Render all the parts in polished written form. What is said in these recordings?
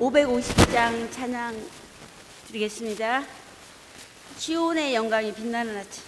550장 찬양 드리겠습니다. 시온의 영광이 빛나는 아침.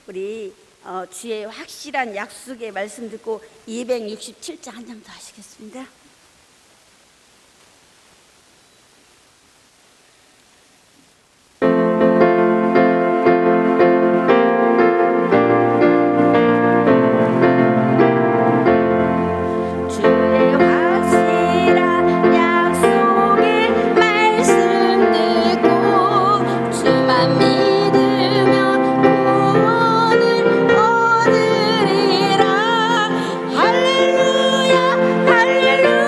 우리 주의 확실한 약속의 말씀 듣고 267장 한 장 더 하시겠습니다. 할렐루야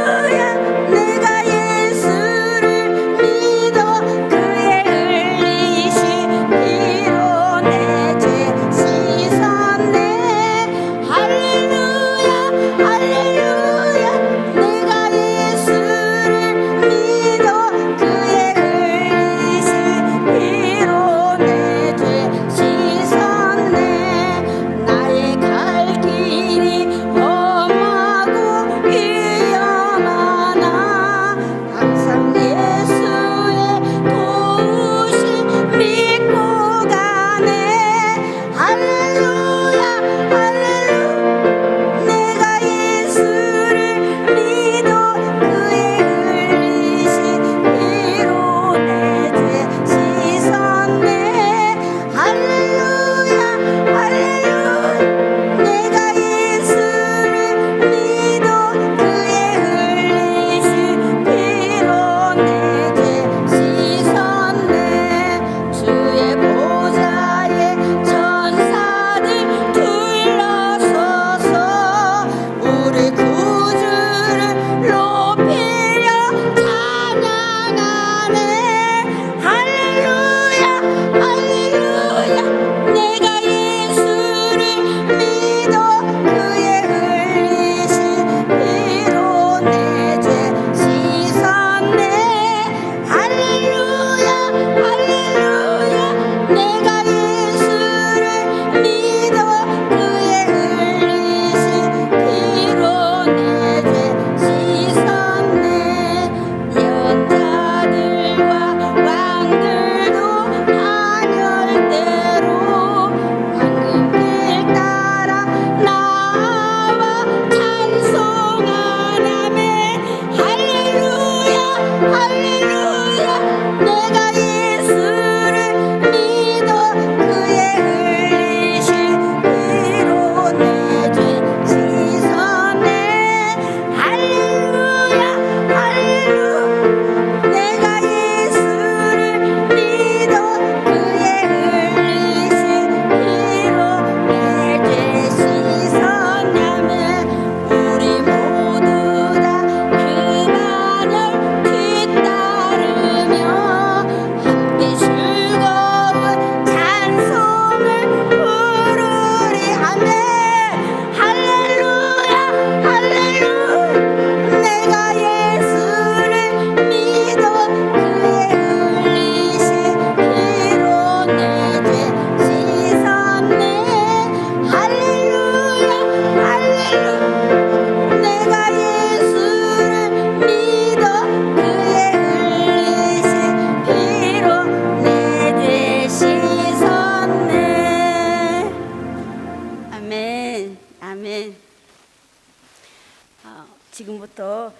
지금부터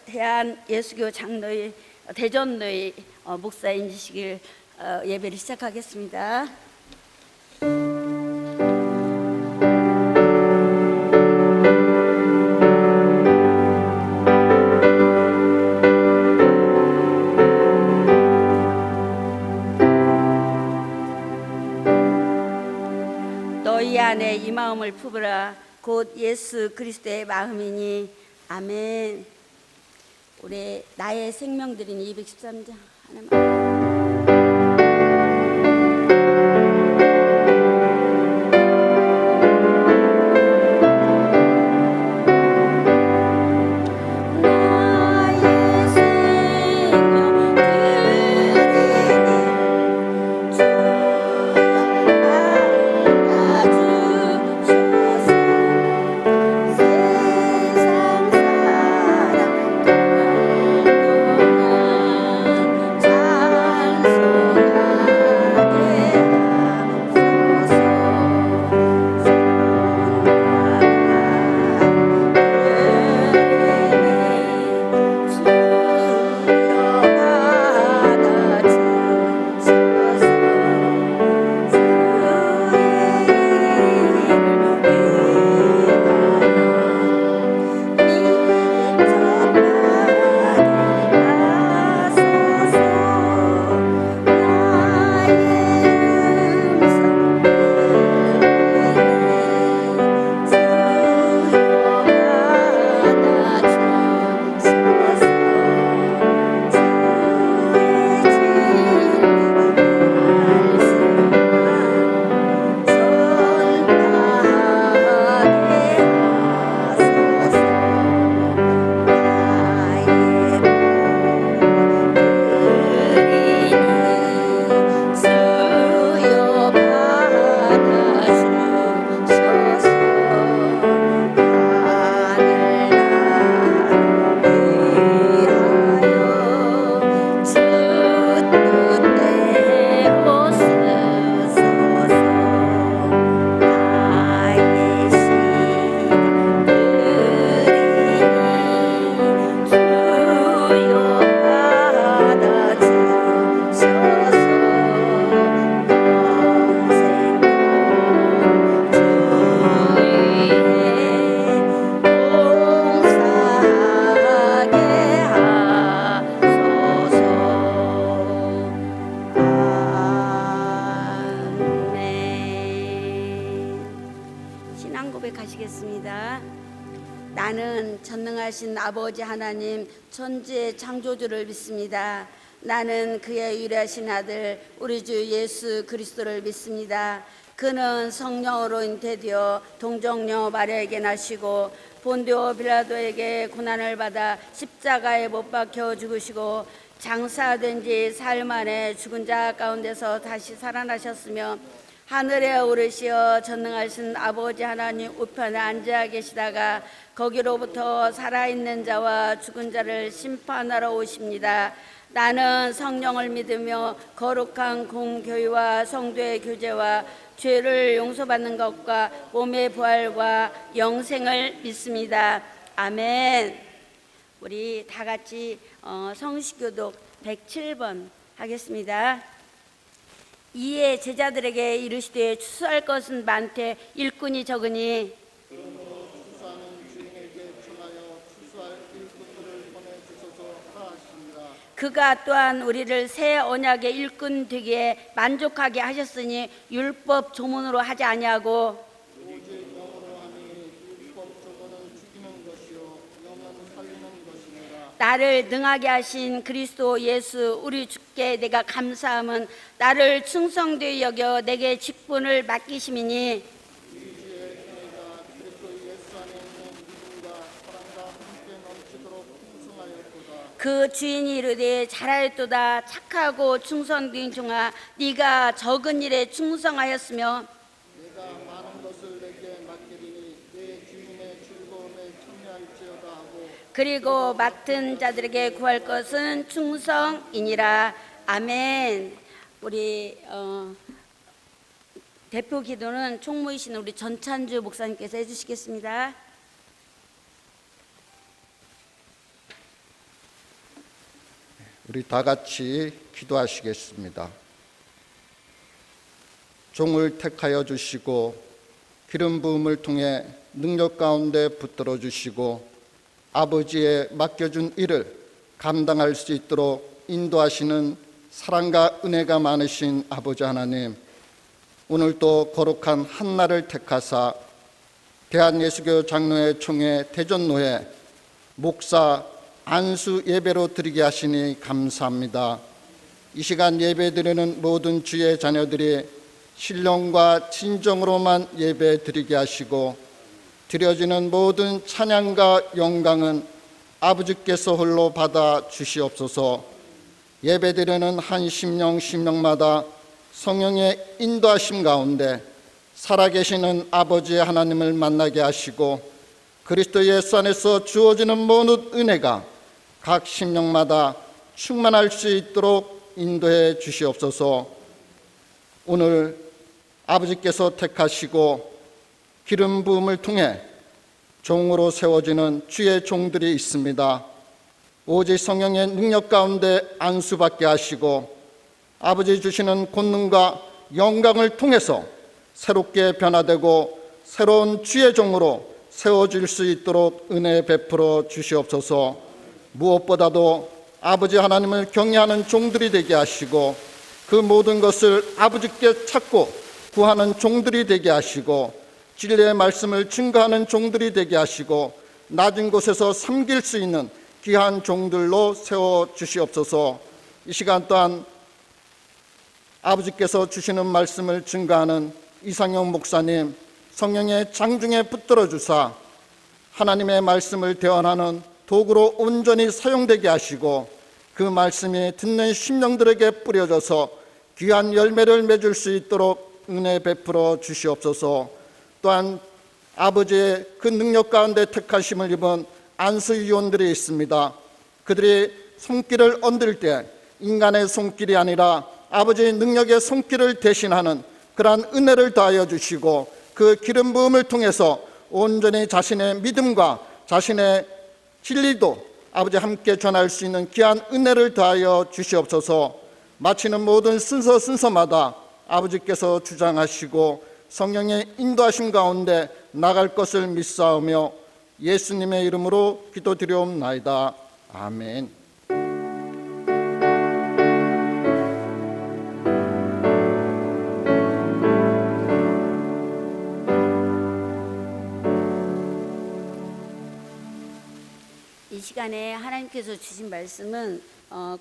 대한 예수교 장로회 대전로회 목사 인지식일 예배를 시작하겠습니다. 너희 안에 이 마음을 품으라. 곧 예수 그리스도의 마음이니. 아멘. 우리 나의 생명들인 213장 하나만. 고백하시겠습니다. 나는 전능하신 아버지 하나님 천지의 창조주를 믿습니다. 나는 그의 유일하신 아들 우리 주 예수 그리스도를 믿습니다. 그는 성령으로 잉태되어 동정녀 마리아에게 나시고 본디오 빌라도에게 고난을 받아 십자가에 못 박혀 죽으시고 장사된 지 사흘 만에 죽은 자 가운데서 다시 살아나셨으며 하늘에 오르시어 전능하신 아버지 하나님 우편에 앉아 계시다가 거기로부터 살아있는 자와 죽은 자를 심판하러 오십니다. 나는 성령을 믿으며 거룩한 공교회와 성도의 교제와 죄를 용서받는 것과 몸의 부활과 영생을 믿습니다. 아멘. 우리 다 같이 성식교독 107번 하겠습니다. 이에 제자들에게 이르시되 추수할 것은 많되 일꾼이 적으니 그러므로 추수하는 주인에게 청하여 추수할 일꾼들을 보내주소서 하시니라. 그가 또한 우리를 새 언약의 일꾼 되기에 만족하게 하셨으니 율법 조문으로 하지 아니하고 오직 영으로 하니 율법 조문은 죽이는 것이요 영은 살리는 것이니라. 나를 능하게 하신 그리스도 예수 우리 주께 내가 감사함은 나를 충성되이 여겨 내게 직분을 맡기심이니 우리주의 은혜가 그리스도 예수 안에 있는 믿음과 사랑과 함께 넘치도록 풍성하였도다. 그 주인이 이르되 잘하였도다 착하고 충성된 종아 네가 적은 일에 충성하였으며 내가 많은 것을 내게 맡기리니 내 주인의 즐거움에 참여할지어다 하고 그리고 맡은 자들에게 구할 것은 충성이니라. 아멘. 우리 대표 기도는 총무이신 우리 전찬주 목사님께서 해주시겠습니다. 우리 다 같이 기도하시겠습니다. 종을 택하여 주시고 기름 부음을 통해 능력 가운데 붙들어 주시고 아버지의 맡겨준 일을 감당할 수 있도록 인도하시는 사랑과 은혜가 많으신 아버지 하나님, 오늘도 거룩한 한날을 택하사 대한예수교 장로회 총회 대전노회 목사 안수 예배로 드리게 하시니 감사합니다. 이 시간 예배드리는 모든 주의 자녀들이 신령과 진정으로만 예배 드리게 하시고 드려지는 모든 찬양과 영광은 아버지께서 홀로 받아 주시옵소서. 예배드리는 한 심령마다 성령의 인도하심 가운데 살아계시는 아버지 하나님을 만나게 하시고 그리스도 예수 안에서 주어지는 모든 은혜가 각 심령마다 충만할 수 있도록 인도해 주시옵소서. 오늘 아버지께서 택하시고 기름 부음을 통해 종으로 세워지는 주의 종들이 있습니다. 오직 성령의 능력 가운데 안수받게 하시고 아버지 주시는 권능과 영광을 통해서 새롭게 변화되고 새로운 주의 종으로 세워질 수 있도록 은혜 베풀어 주시옵소서. 무엇보다도 아버지 하나님을 경외하는 종들이 되게 하시고 그 모든 것을 아버지께 찾고 구하는 종들이 되게 하시고 진리의 말씀을 증거하는 종들이 되게 하시고 낮은 곳에서 섬길 수 있는 귀한 종들로 세워주시옵소서. 이 시간 또한 아버지께서 주시는 말씀을 증거하는 이상영 목사님 성령의 장중에 붙들어 주사 하나님의 말씀을 대언하는 도구로 온전히 사용되게 하시고 그 말씀이 듣는 심령들에게 뿌려져서 귀한 열매를 맺을 수 있도록 은혜 베풀어 주시옵소서. 또한 아버지의 그 능력 가운데 택하심을 입은 안수위원들이 있습니다. 그들이 손길을 얹을 때 인간의 손길이 아니라 아버지의 능력의 손길을 대신하는 그러한 은혜를 더하여 주시고 그 기름 부음을 통해서 온전히 자신의 믿음과 자신의 진리도 아버지 함께 전할 수 있는 귀한 은혜를 더하여 주시옵소서. 마치는 모든 순서마다 아버지께서 주장하시고 성령의 인도하심 가운데 나갈 것을 믿사오며 예수님의 이름으로 기도드리옵나이다. 아멘. 이 시간에 하나님께서 주신 말씀은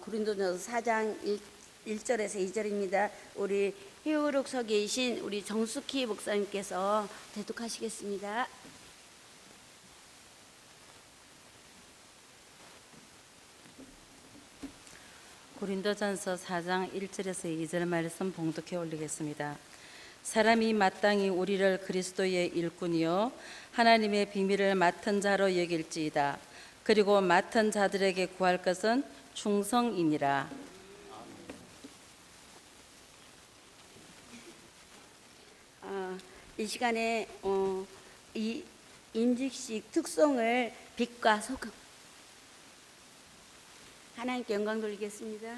고린도전서 4장 1절에서 2절입니다. 우리 히브리서 계신 우리 정숙희 목사님께서 대독하시겠습니다. 고린도전서 4장 1절에서 2절 말씀 봉독해 올리겠습니다. 사람이 마땅히 우리를 그리스도의 일꾼이요 하나님의 비밀을 맡은 자로 여길지이다. 그리고 맡은 자들에게 구할 것은 충성이니라. 이 시간에 이 임직식 특성을 빛과 소금 하나님께 영광 돌리겠습니다.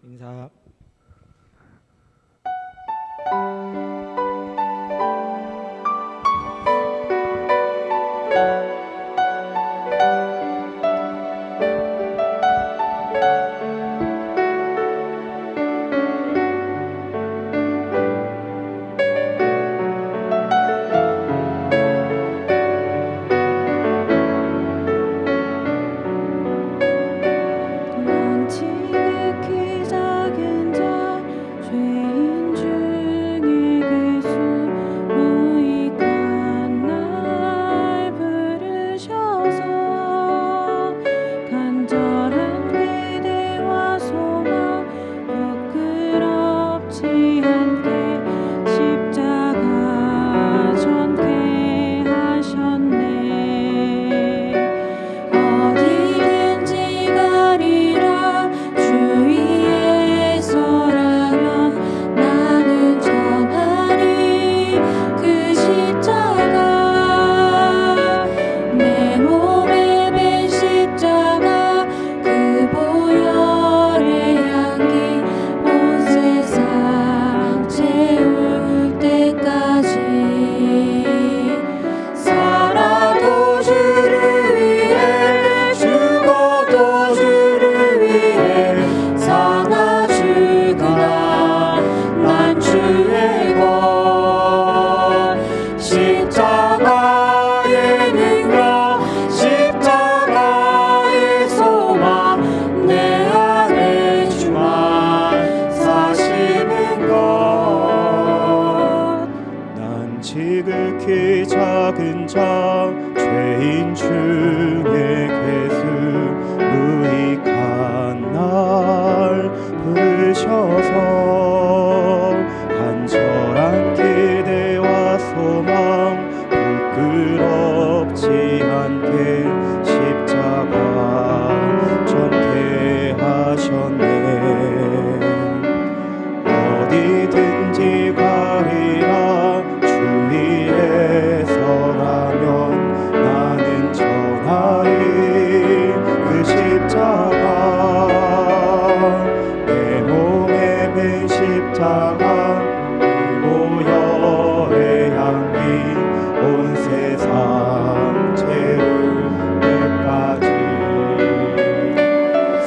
인사. 난 지극히 작은 자 죄인 중에 괴수 무익한 날 부르셔서 간절한 기대와 소망 부끄럽지 않게 십자가 전케 하셨네. 어디든지 가리라 주위에 서라면 나는 전하리 그 십자가 내 몸에 맨 십자가 보혈의 향기 온 세상 채울 때까지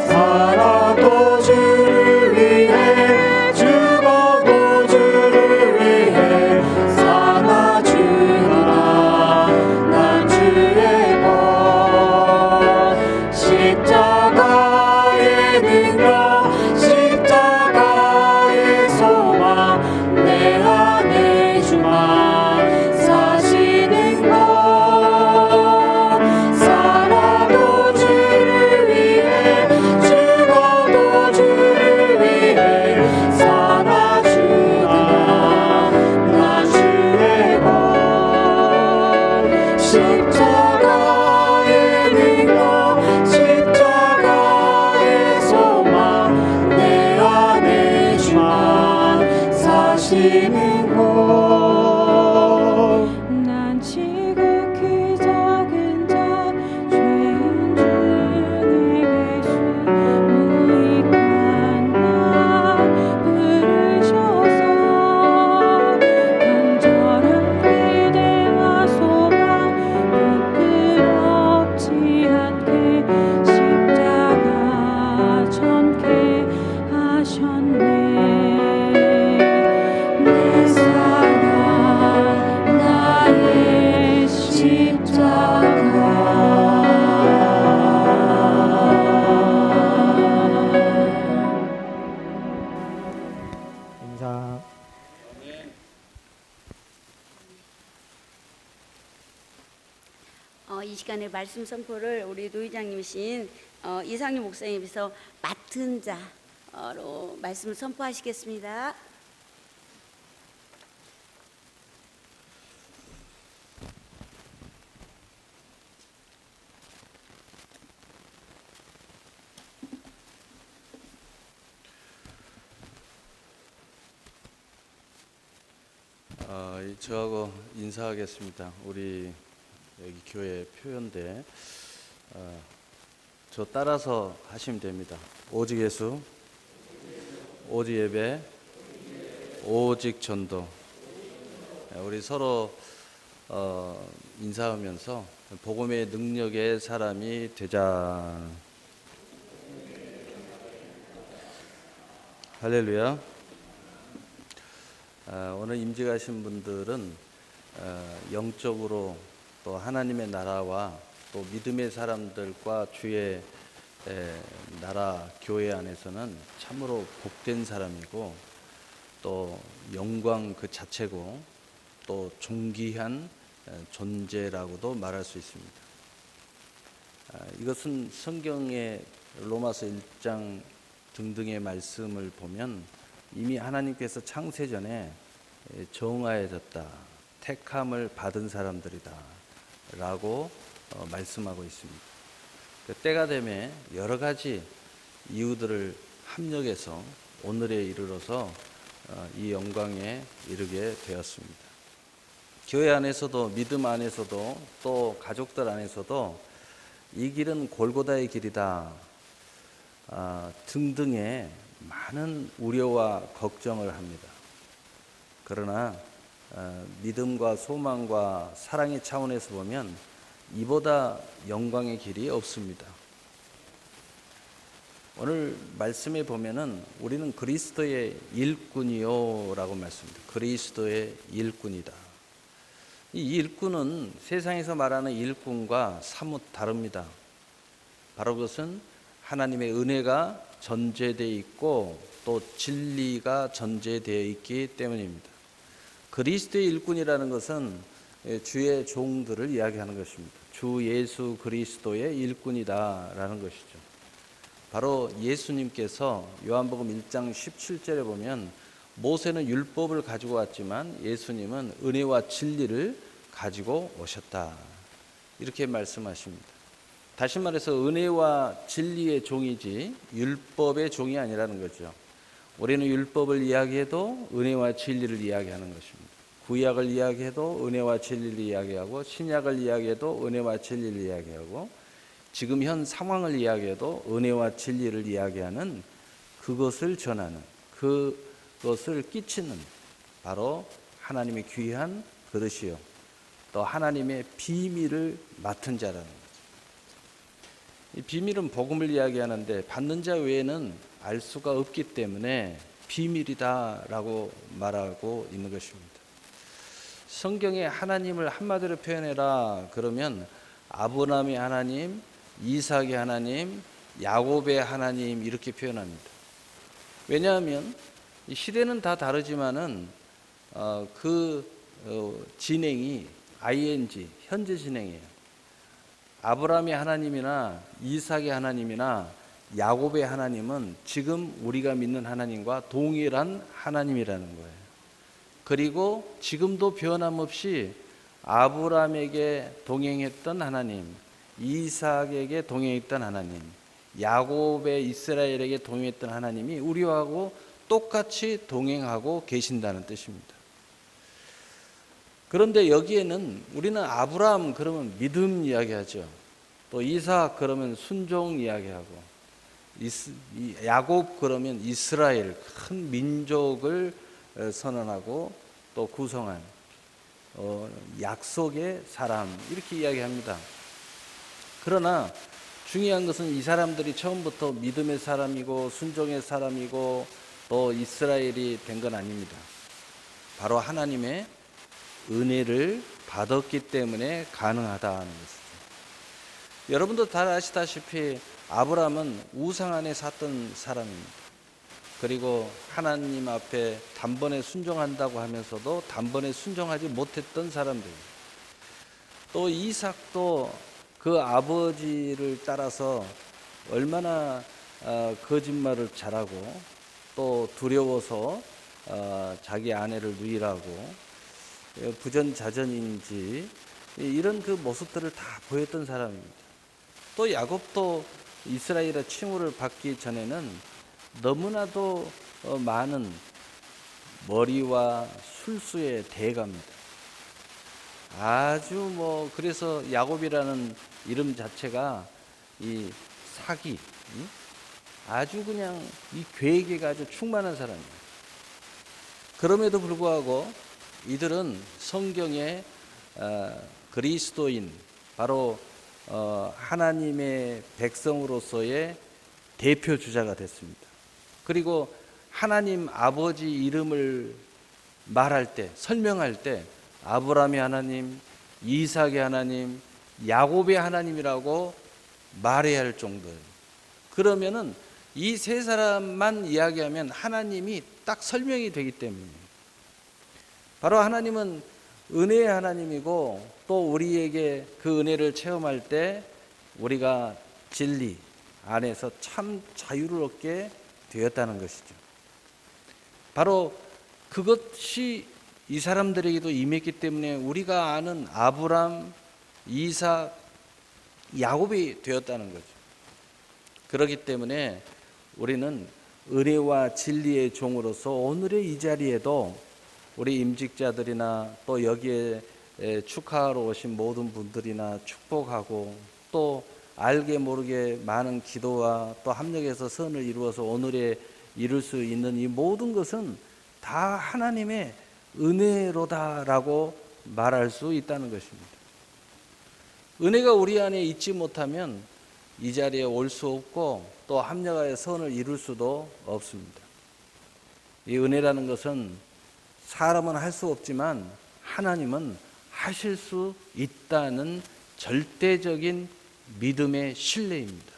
살아도 주를 위해 죽어도 주를 위해 살아주리라 난 주의 것 십자가의 능력 십자가의 소망 내 안에 주만 사시는 것 살아도 주를 위해 죽어도 주를 위해 살아주리라 나 주의 것 십자가의 능력 십자가의 소망 내 안에 주만 사시는 것난 지극히 작은 자 죄인 중에 괴수 무익한 나 부르셔서 간절한 기대와 소망 부끄럽지 않게 십자가 전케 하셨네. 내 사랑 나의 십자가 인사. 이 시간에 말씀 선포를 우리 노회장님이신 이상윤 목사님께서 맡은 자로 말씀을 선포하시겠습니다. 저하고 인사하겠습니다. 우리 여기 교회 표현대 저 따라서 하시면 됩니다. 오직 예수, 오직 예배, 오직 전도. 우리 서로 인사하면서 복음의 능력의 사람이 되자. 할렐루야. 오늘 임재 가신 분들은 영적으로 또 하나님의 나라와 또 믿음의 사람들과 주의 나라 교회 안에서는 참으로 복된 사람이고 또 영광 그 자체고 또 존귀한 존재라고도 말할 수 있습니다. 이것은 성경의 로마서 1장 등등의 말씀을 보면 이미 하나님께서 창세전에 정하여졌다, 택함을 받은 사람들이다 라고 말씀하고 있습니다. 때가 되면 여러 가지 이유들을 합력해서 오늘에 이르러서 이 영광에 이르게 되었습니다. 교회 안에서도 믿음 안에서도 또 가족들 안에서도 이 길은 골고다의 길이다 등등의 많은 우려와 걱정을 합니다. 그러나 믿음과 소망과 사랑의 차원에서 보면 이보다 영광의 길이 없습니다. 오늘 말씀에 보면은 우리는 그리스도의 일꾼이요 라고 말씀합니다. 그리스도의 일꾼이다. 이 일꾼은 세상에서 말하는 일꾼과 사뭇 다릅니다. 바로 그것은 하나님의 은혜가 전제되어 있고 또 진리가 전제되어 있기 때문입니다. 그리스도의 일꾼이라는 것은 주의 종들을 이야기하는 것입니다. 주 예수 그리스도의 일꾼이다라는 것이죠. 바로 예수님께서 요한복음 1장 17절에 보면 모세는 율법을 가지고 왔지만 예수님은 은혜와 진리를 가지고 오셨다. 이렇게 말씀하십니다. 다시 말해서 은혜와 진리의 종이지 율법의 종이 아니라는 거죠. 우리는 율법을 이야기해도 은혜와 진리를 이야기하는 것입니다. 구약을 이야기해도 은혜와 진리를 이야기하고 신약을 이야기해도 은혜와 진리를 이야기하고 지금 현 상황을 이야기해도 은혜와 진리를 이야기하는 그것을 전하는 그것을 끼치는 바로 하나님의 귀한 그릇이요 또 하나님의 비밀을 맡은 자라는 거죠. 이 비밀은 복음을 이야기하는데 받는 자 외에는 알 수가 없기 때문에 비밀이다라고 말하고 있는 것입니다. 성경에 하나님을 한마디로 표현해라 그러면 아브라함의 하나님, 이삭의 하나님, 야곱의 하나님 이렇게 표현합니다. 왜냐하면 이 시대는 다 다르지만은 진행이 ing 현재 진행이에요. 아브라함의 하나님이나 이삭의 하나님이나 야곱의 하나님은 지금 우리가 믿는 하나님과 동일한 하나님이라는 거예요. 그리고 지금도 변함없이 아브라함에게 동행했던 하나님, 이삭에게 동행했던 하나님, 야곱의 이스라엘에게 동행했던 하나님이 우리하고 똑같이 동행하고 계신다는 뜻입니다. 그런데 여기에는 우리는 아브라함 그러면 믿음 이야기하죠. 또 이삭 그러면 순종 이야기하고 야곱 그러면 이스라엘 큰 민족을 선언하고 또 구성한 약속의 사람 이렇게 이야기합니다. 그러나 중요한 것은 이 사람들이 처음부터 믿음의 사람이고 순종의 사람이고 또 이스라엘이 된 건 아닙니다. 바로 하나님의 은혜를 받았기 때문에 가능하다는 것이죠. 여러분도 다 아시다시피 아브라함은 우상 안에 샀던 사람입니다. 그리고 하나님 앞에 단번에 순종한다고 하면서도 단번에 순종하지 못했던 사람들입니다. 또 이삭도 그 아버지를 따라서 얼마나 거짓말을 잘하고 또 두려워서 자기 아내를 누이라고 부전자전인지 이런 그 모습들을 다 보였던 사람입니다. 또 야곱도 이스라엘의 칭호를 받기 전에는 너무나도 많은 머리와 술수의 대가입니다. 아주 그래서 야곱이라는 이름 자체가 이 사기, 아주 그냥 이 괴계가 아주 충만한 사람이에요. 그럼에도 불구하고 이들은 성경의 그리스도인, 바로 하나님의 백성으로서의 대표 주자가 됐습니다. 그리고 하나님 아버지 이름을 말할 때, 설명할 때 아브라함의 하나님, 이삭의 하나님, 야곱의 하나님이라고 말해야 할 정도예요. 그러면은 이 세 사람만 이야기하면 하나님이 딱 설명이 되기 때문이에요. 바로 하나님은 은혜의 하나님이고 또 우리에게 그 은혜를 체험할 때 우리가 진리 안에서 참 자유를 얻게 되었다는 것이죠. 바로 그것이 이 사람들에게도 임했기 때문에 우리가 아는 아브람, 이삭, 야곱이 되었다는 거죠. 그렇기 때문에 우리는 은혜와 진리의 종으로서 오늘의 이 자리에도 우리 임직자들이나 또 여기에 축하하러 오신 모든 분들이나 축복하고 또 알게 모르게 많은 기도와 또 합력해서 선을 이루어서 오늘에 이룰 수 있는 이 모든 것은 다 하나님의 은혜로다라고 말할 수 있다는 것입니다. 은혜가 우리 안에 있지 못하면 이 자리에 올 수 없고 또 합력하여 선을 이룰 수도 없습니다. 이 은혜라는 것은 사람은 할 수 없지만 하나님은 하실 수 있다는 절대적인 믿음의 신뢰입니다.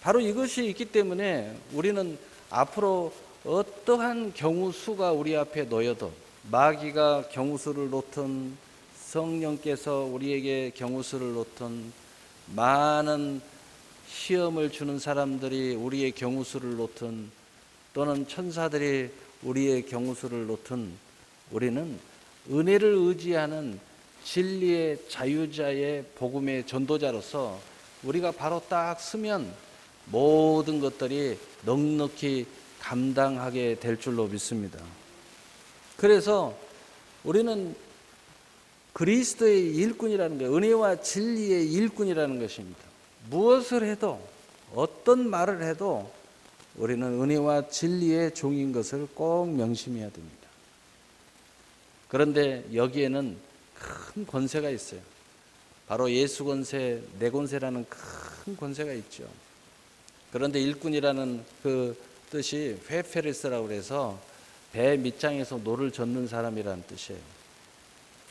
바로 이것이 있기 때문에 우리는 앞으로 어떠한 경우수가 우리 앞에 놓여도 마귀가 경우수를 놓든 성령께서 우리에게 경우수를 놓든 많은 시험을 주는 사람들이 우리의 경우수를 놓든 또는 천사들이 우리의 경우수를 놓든 우리는 은혜를 의지하는 진리의 자유자의 복음의 전도자로서 우리가 바로 딱 서면 모든 것들이 넉넉히 감당하게 될 줄로 믿습니다. 그래서 우리는 그리스도의 일꾼이라는 것, 은혜와 진리의 일꾼이라는 것입니다. 무엇을 해도 어떤 말을 해도 우리는 은혜와 진리의 종인 것을 꼭 명심해야 됩니다. 그런데 여기에는 큰 권세가 있어요. 바로 예수 권세, 내 권세라는 큰 권세가 있죠. 그런데 일꾼이라는 그 뜻이 회페르스라고 해서 배 밑장에서 노를 젓는 사람이라는 뜻이에요.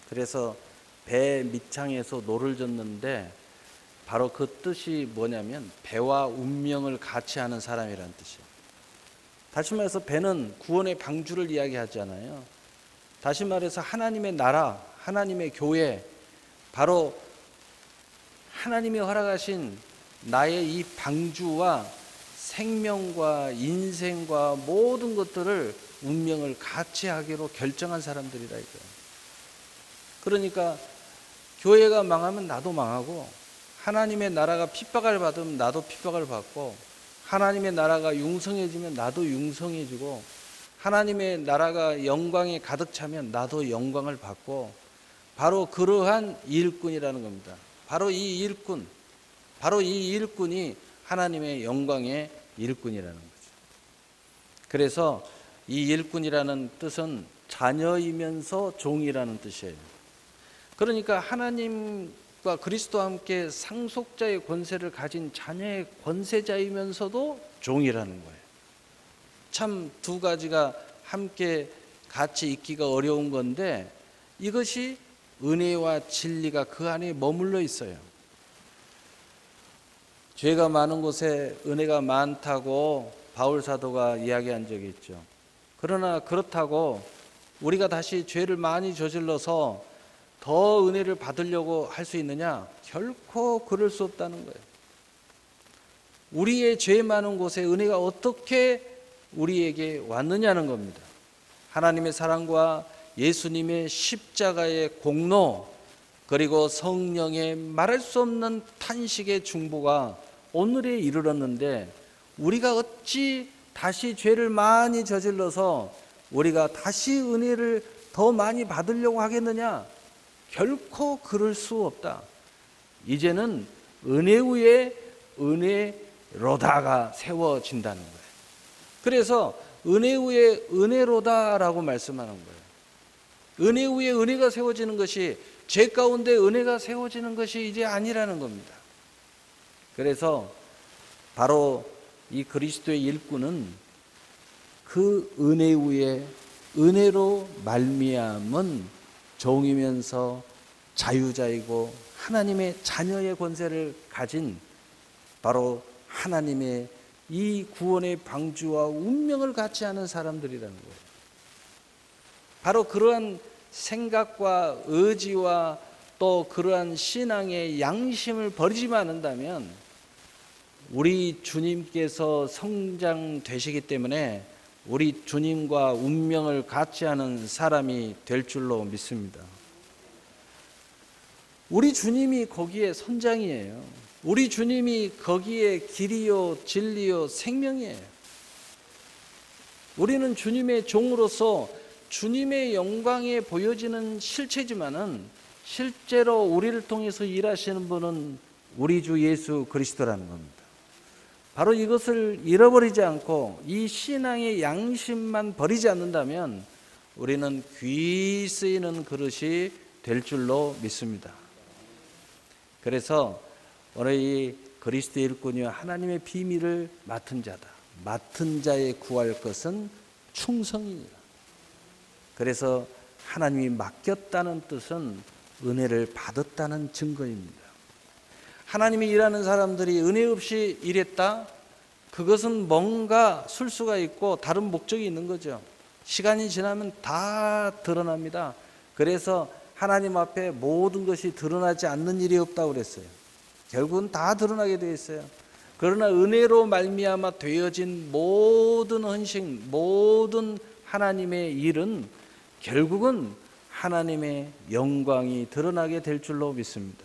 그래서 배 밑장에서 노를 젓는데 바로 그 뜻이 뭐냐면 배와 운명을 같이 하는 사람이라는 뜻이에요. 다시 말해서 배는 구원의 방주를 이야기하잖아요. 다시 말해서 하나님의 나라, 하나님의 교회, 바로 하나님이 허락하신 나의 이 방주와 생명과 인생과 모든 것들을 운명을 같이 하기로 결정한 사람들이라 이거예요. 그러니까 교회가 망하면 나도 망하고, 하나님의 나라가 핍박을 받으면 나도 핍박을 받고, 하나님의 나라가 융성해지면 나도 융성해지고, 하나님의 나라가 영광에 가득 차면 나도 영광을 받고, 바로 그러한 일꾼이라는 겁니다. 바로 이 일꾼, 바로 이 일꾼이 하나님의 영광의 일꾼이라는 거죠. 그래서 이 일꾼이라는 뜻은 자녀이면서 종이라는 뜻이에요. 그러니까 하나님과 그리스도와 함께 상속자의 권세를 가진 자녀의 권세자이면서도 종이라는 거예요. 참 두 가지가 함께 같이 있기가 어려운 건데 이것이 은혜와 진리가 그 안에 머물러 있어요. 죄가 많은 곳에 은혜가 많다고 바울 사도가 이야기한 적이 있죠. 그러나 그렇다고 우리가 다시 죄를 많이 저질러서 더 은혜를 받으려고 할 수 있느냐? 결코 그럴 수 없다는 거예요. 우리의 죄 많은 곳에 은혜가 어떻게 우리에게 왔느냐는 겁니다. 하나님의 사랑과 예수님의 십자가의 공로, 그리고 성령의 말할 수 없는 탄식의 중보가 오늘에 이르렀는데 우리가 어찌 다시 죄를 많이 저질러서 우리가 다시 은혜를 더 많이 받으려고 하겠느냐? 결코 그럴 수 없다. 이제는 은혜 위에 은혜로다가 세워진다는 거예요. 그래서 은혜 위에 은혜로다라고 말씀하는 거예요. 은혜 위에 은혜가 세워지는 것이, 죄 가운데 은혜가 세워지는 것이 이제 아니라는 겁니다. 그래서 바로 이 그리스도의 일꾼은 그 은혜 위에 은혜로 말미암은 종이면서 자유자이고 하나님의 자녀의 권세를 가진 바로 하나님의 이 구원의 방주와 운명을 같이 하는 사람들이라는 거예요. 바로 그러한 생각과 의지와 또 그러한 신앙의 양심을 버리지만 않는다면 우리 주님께서 성장되시기 때문에 우리 주님과 운명을 같이 하는 사람이 될 줄로 믿습니다. 우리 주님이 거기에 선장이에요. 우리 주님이 거기에 길이요 진리요 생명이에요. 우리는 주님의 종으로서 주님의 영광에 보여지는 실체지만은 실제로 우리를 통해서 일하시는 분은 우리 주 예수 그리스도라는 겁니다. 바로 이것을 잃어버리지 않고 이 신앙의 양심만 버리지 않는다면 우리는 귀 쓰이는 그릇이 될 줄로 믿습니다. 그래서 오늘 이 그리스도 일꾼이와 하나님의 비밀을 맡은 자다. 맡은 자의 구할 것은 충성이니라. 그래서 하나님이 맡겼다는 뜻은 은혜를 받았다는 증거입니다. 하나님이 일하는 사람들이 은혜 없이 일했다? 그것은 뭔가 술수가 있고 다른 목적이 있는 거죠. 시간이 지나면 다 드러납니다. 그래서 하나님 앞에 모든 것이 드러나지 않는 일이 없다고 그랬어요. 결국은 다 드러나게 되어 있어요. 그러나 은혜로 말미암아 되어진 모든 헌신, 모든 하나님의 일은 결국은 하나님의 영광이 드러나게 될 줄로 믿습니다.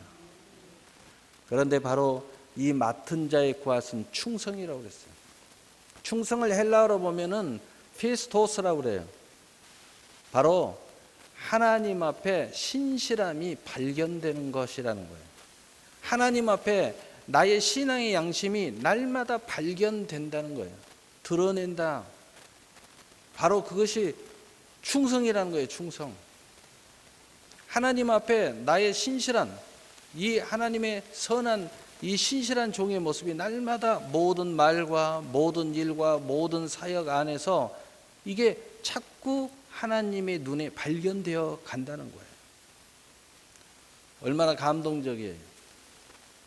그런데 바로 이 맡은 자의 구하신 충성이라고 그랬어요. 충성을 헬라어로 보면은 피스토스라고 그래요. 바로 하나님 앞에 신실함이 발견되는 것이라는 거예요. 하나님 앞에 나의 신앙의 양심이 날마다 발견된다는 거예요. 드러낸다. 바로 그것이 충성이라는 거예요. 충성. 하나님 앞에 나의 신실한, 이 하나님의 선한 이 신실한 종의 모습이 날마다 모든 말과 모든 일과 모든 사역 안에서 이게 자꾸 하나님의 눈에 발견되어 간다는 거예요. 얼마나 감동적이에요.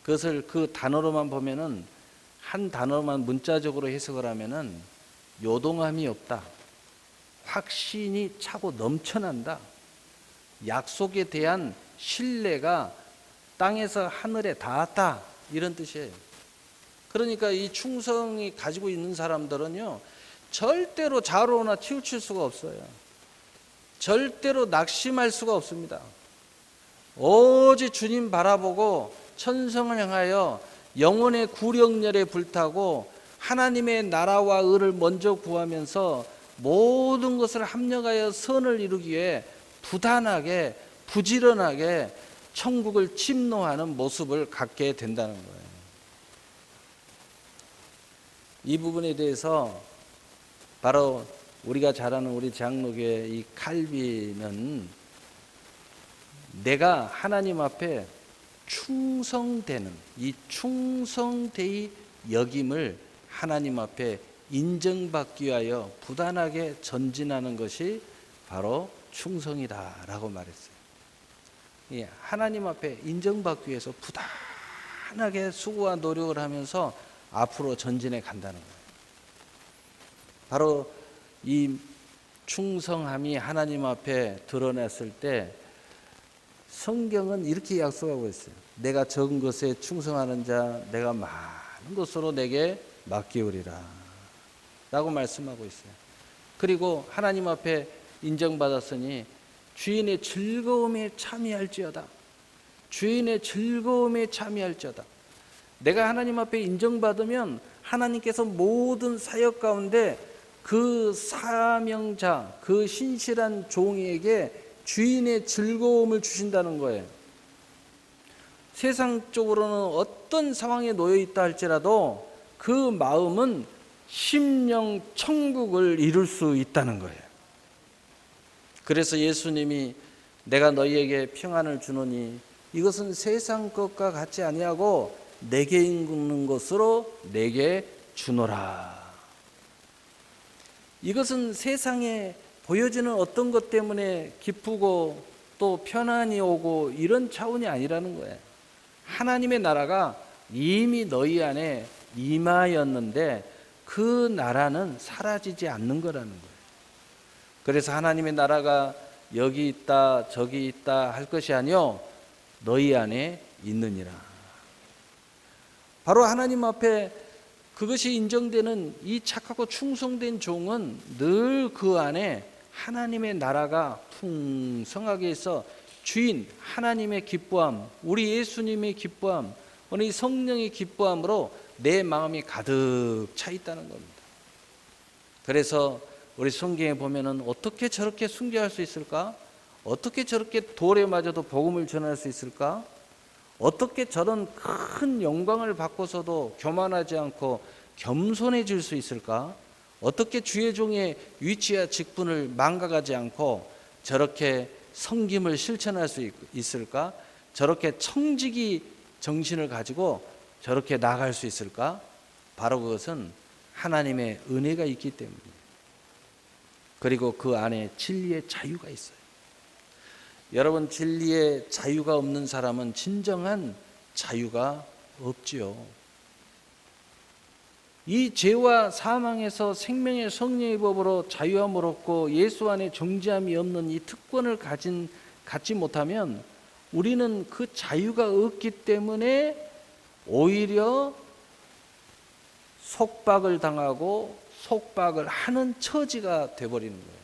그것을 그 단어로만 보면은, 한 단어만 문자적으로 해석을 하면은 요동함이 없다, 확신이 차고 넘쳐난다, 약속에 대한 신뢰가 땅에서 하늘에 닿았다, 이런 뜻이에요. 그러니까 이 충성이 가지고 있는 사람들은요, 절대로 좌로나 치우칠 수가 없어요. 절대로 낙심할 수가 없습니다. 오직 주님 바라보고 천성을 향하여 영혼의 구령열에 불타고 하나님의 나라와 의를 먼저 구하면서 모든 것을 합력하여 선을 이루기 위해 부단하게 부지런하게 천국을 침노하는 모습을 갖게 된다는 거예요. 이 부분에 대해서 바로 우리가 잘 아는 우리 장로교의 이 칼빈은 내가 하나님 앞에 충성되는 이 충성되이 여김을 하나님 앞에 인정받기 위하여 부단하게 전진하는 것이 바로 충성이다라고 말했어요. 하나님 앞에 인정받기 위해서 부단하게 수고와 노력을 하면서 앞으로 전진해 간다는 거예요. 바로 이 충성함이 하나님 앞에 드러났을 때 성경은 이렇게 약속하고 있어요. 내가 적은 것에 충성하는 자 내가 많은 것으로 내게 맡기우리라 라고 말씀하고 있어요. 그리고 하나님 앞에 인정받았으니 주인의 즐거움에 참여할지어다. 주인의 즐거움에 참여할지어다. 내가 하나님 앞에 인정받으면 하나님께서 모든 사역 가운데 그 사명자, 그 신실한 종에게 주인의 즐거움을 주신다는 거예요. 세상적으로는 어떤 상황에 놓여 있다 할지라도 그 마음은 심령 천국을 이룰 수 있다는 거예요. 그래서 예수님이 내가 너희에게 평안을 주노니 이것은 세상 것과 같지 아니하고 내게 있는 것으로 내게 주노라. 이것은 세상에 보여지는 어떤 것 때문에 기쁘고 또 편안이 오고 이런 차원이 아니라는 거예요. 하나님의 나라가 이미 너희 안에 임하였는데 그 나라는 사라지지 않는 거라는 거예요. 그래서 하나님의 나라가 여기 있다 저기 있다 할 것이 아니요 너희 안에 있느니라. 바로 하나님 앞에 그것이 인정되는 이 착하고 충성된 종은 늘 그 안에 하나님의 나라가 풍성하게 있어 주인 하나님의 기뻐함, 우리 예수님의 기뻐함, 우리 성령의 기뻐함으로 내 마음이 가득 차 있다는 겁니다. 그래서 우리 성경에 보면은 어떻게 저렇게 순교할 수 있을까? 어떻게 저렇게 돌에 맞아도 복음을 전할 수 있을까? 어떻게 저런 큰 영광을 받고서도 교만하지 않고 겸손해질 수 있을까? 어떻게 주의 종의 위치와 직분을 망각하지 않고 저렇게 섬김을 실천할 수 있을까? 저렇게 청지기 정신을 가지고 저렇게 나아갈 수 있을까? 바로 그것은 하나님의 은혜가 있기 때문이에요. 그리고 그 안에 진리의 자유가 있어요. 여러분, 진리의 자유가 없는 사람은 진정한 자유가 없지요. 이 죄와 사망에서 생명의 성령의 법으로 자유함을 얻고 예수 안에 정죄함이 없는 이 특권을 가진 갖지 못하면 우리는 그 자유가 없기 때문에 오히려 속박을 당하고 속박을 하는 처지가 되어버리는 거예요.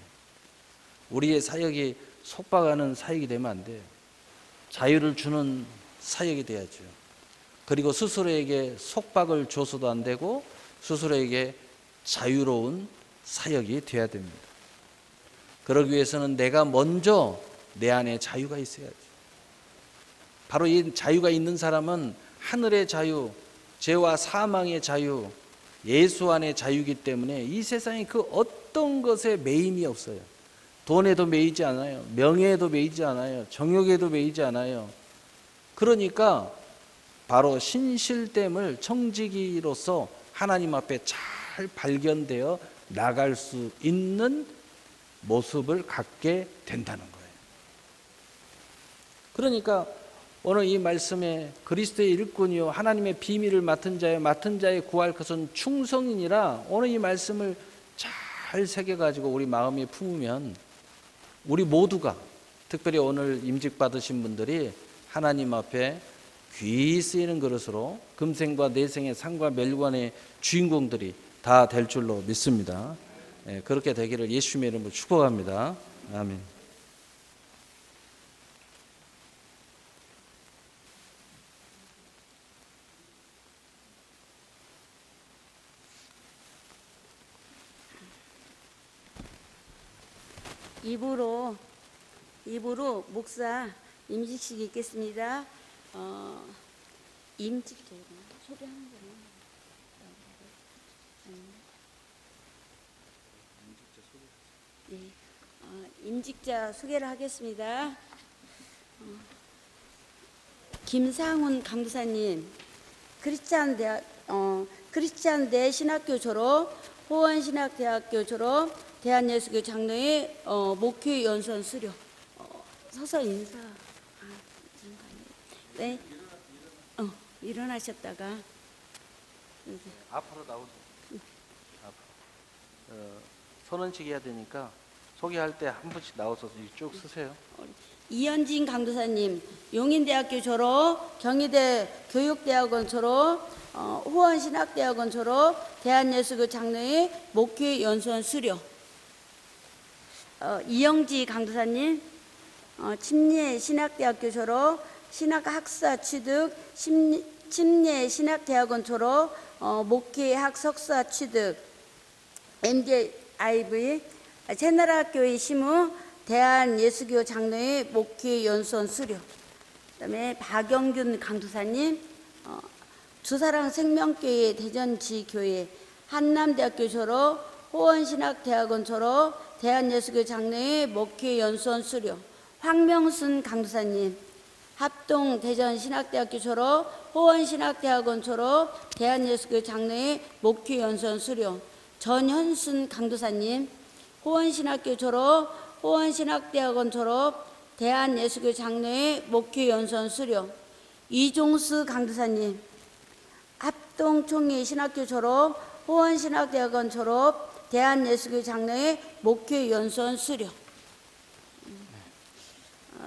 우리의 사역이 속박하는 사역이 되면 안 돼요. 자유를 주는 사역이 돼야죠. 그리고 스스로에게 속박을 줘서도 안 되고 스스로에게 자유로운 사역이 돼야 됩니다. 그러기 위해서는 내가 먼저 내 안에 자유가 있어야죠. 바로 이 자유가 있는 사람은 하늘의 자유, 죄와 사망의 자유, 예수 안의 자유이기 때문에 이 세상에 그 어떤 것에 매임이 없어요. 돈에도 매이지 않아요. 명예에도 매이지 않아요. 정욕에도 매이지 않아요. 그러니까 바로 신실됨을 청지기로서 하나님 앞에 잘 발견되어 나갈 수 있는 모습을 갖게 된다는 거예요. 그러니까 오늘 이 말씀에 그리스도의 일꾼이요 하나님의 비밀을 맡은 자의 구할 것은 충성이니라, 오늘 이 말씀을 잘 새겨가지고 우리 마음에 품으면 우리 모두가, 특별히 오늘 임직 받으신 분들이 하나님 앞에 귀히 쓰이는 그릇으로 금생과 내생의 상과 멸관의 주인공들이 다 될 줄로 믿습니다. 그렇게 되기를 예수님의 이름으로 축복합니다. 아멘. 입으로 목사 임직식이 있겠습니다. 임직자 소개하는 거는 임직자 소개를 하겠습니다. 김상훈 강도사님, 크리스찬대 신학교 졸업, 호원신학대학교 졸업, 대한예수교 장로회 목회 연수원 수료. 서서 인사. 네. 일어나셨다가 앞으로 나오세요. 선언식 해야 되니까 소개할 때 한 분씩 나와서 쭉 쓰세요. 이현진 강도사님, 용인대학교 졸업, 경희대 교육대학원 졸업, 호원신학대학원 졸업, 대한예수교 장로회 목회 연수원 수료. 이영지 강도사님, 침례 신학대학교 졸업, 신학학사 취득, 침례 신학대학원 졸업, 목회학 석사 취득, MJIV, 새나라교회 심우, 대한예수교 장로회 목회 연수원 수료. 그다음에 박영균 강도사님, 주사랑 생명교회 대전지교회, 한남대학교 졸업, 호원신학대학원 졸업, 대한예수교 장로회 목회 연수원 수료. 황명순 강도사님, 합동 대전신학대학교 졸업, 호원신학대학원 졸업, 대한예수교 장로회 목회 연수원 수료. 전현순 강도사님, 호원신학교 졸업, 호원신학대학원 졸업, 대한예수교 장로회 목회 연수원 수료. 이종수 강도사님, 합동 총회 신학교 졸업, 호원신학대학원 졸업, 대한예수교 장로회 목회 연수원 수료.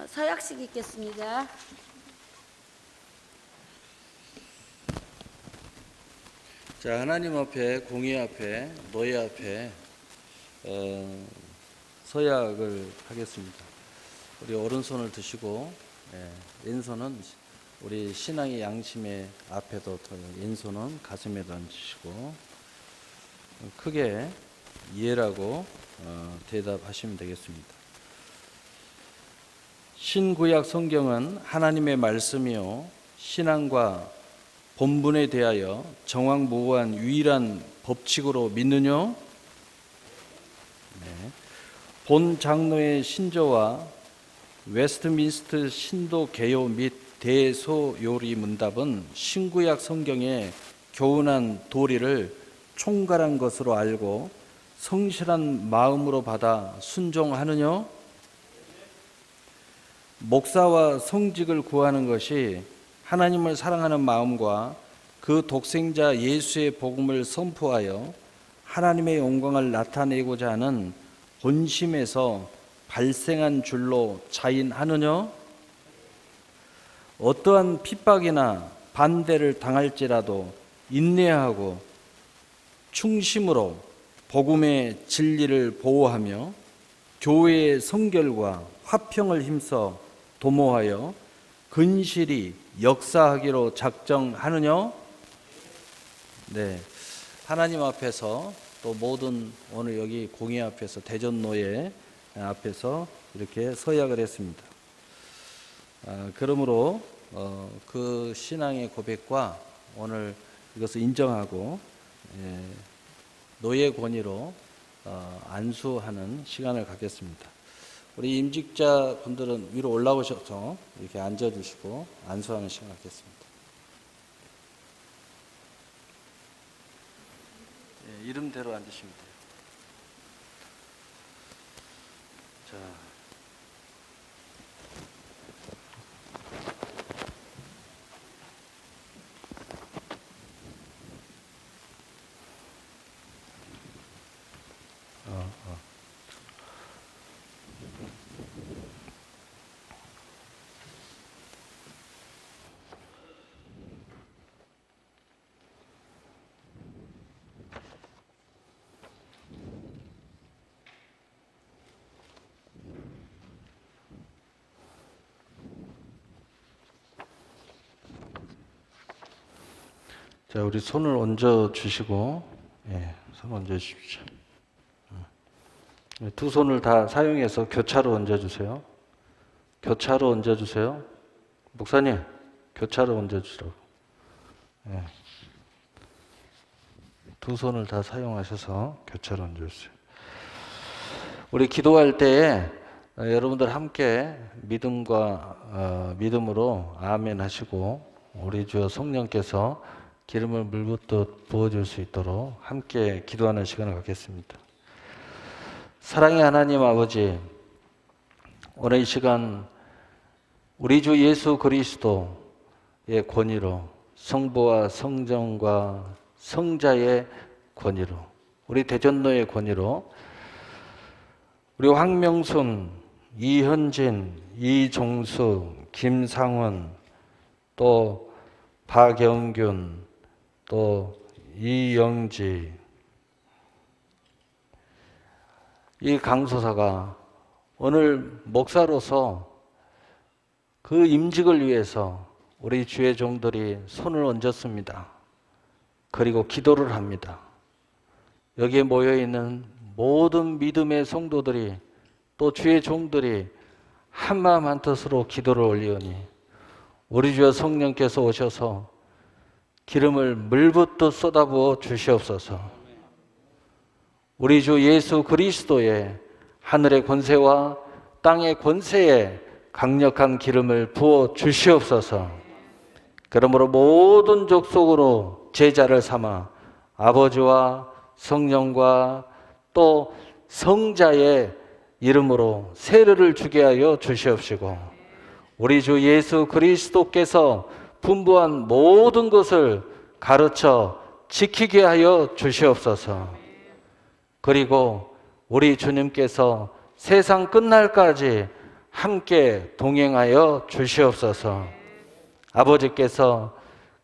서약식 있겠습니다. 자, 하나님 앞에, 공의 앞에, 노예 앞에 서약을 하겠습니다. 우리 오른손을 드시고 왼손은 우리 신앙의 양심의 앞에도, 왼손은 가슴에도 얹으시고 크게 이해라고 대답하시면 되겠습니다. 신구약 성경은 하나님의 말씀이요 신앙과 본분에 대하여 정확무고한 유일한 법칙으로 믿느뇨? 네. 본 장로의 신조와 웨스트민스터 신도 개요 및 대소요리 문답은 신구약 성경의 교훈한 도리를 총괄한 것으로 알고 성실한 마음으로 받아 순종하느뇨? 목사와 성직을 구하는 것이 하나님을 사랑하는 마음과 그 독생자 예수의 복음을 선포하여 하나님의 영광을 나타내고자 하는 본심에서 발생한 줄로 자인하느냐? 어떠한 핍박이나 반대를 당할지라도 인내하고 충심으로 복음의 진리를 보호하며 교회의 성결과 화평을 힘써 도모하여 근실히 역사하기로 작정하느냐? 네, 하나님 앞에서 또 모든 오늘 여기 공회 앞에서 대전노예 앞에서 이렇게 서약을 했습니다. 그러므로 그 신앙의 고백과 오늘 이것을 인정하고 노예 권위로 안수하는 시간을 갖겠습니다. 우리 임직자 분들은 위로 올라오셔서 이렇게 앉아주시고 안수하는 시간 갖겠습니다. 이름대로 앉으시면 돼요. 자. 자, 우리 손을 얹어 주시고, 손 얹어 주십시오. 두 손을 다 사용해서 교차로 얹어 주세요. 교차로 얹어 주세요. 목사님, 교차로 얹어 주시라고. 두 손을 다 사용하셔서 교차로 얹어 주세요. 우리 기도할 때에 여러분들 함께 믿음으로 아멘 하시고 우리 주 성령께서 기름을 물붓듯 부어줄 수 있도록 함께 기도하는 시간을 갖겠습니다. 사랑의 하나님 아버지, 오늘 이 시간 우리 주 예수 그리스도의 권위로 성부와 성정과 성자의 권위로 우리 대전노의 권위로 우리 황명순, 이현진, 이종수, 김상훈, 또 박영균, 또 이영지, 이 강소사가 오늘 목사로서 그 임직을 위해서 우리 주의 종들이 손을 얹었습니다. 그리고 기도를 합니다. 여기에 모여있는 모든 믿음의 성도들이 또 주의 종들이 한마음 한뜻으로 기도를 올리오니 우리 주여 성령께서 오셔서 기름을 물붓듯 쏟아부어 주시옵소서. 우리 주 예수 그리스도의 하늘의 권세와 땅의 권세에 강력한 기름을 부어 주시옵소서. 그러므로 모든 족속으로 제자를 삼아 아버지와 성령과 또 성자의 이름으로 세례를 주게 하여 주시옵시고 우리 주 예수 그리스도께서 분부한 모든 것을 가르쳐 지키게 하여 주시옵소서. 그리고 우리 주님께서 세상 끝날까지 함께 동행하여 주시옵소서. 아버지께서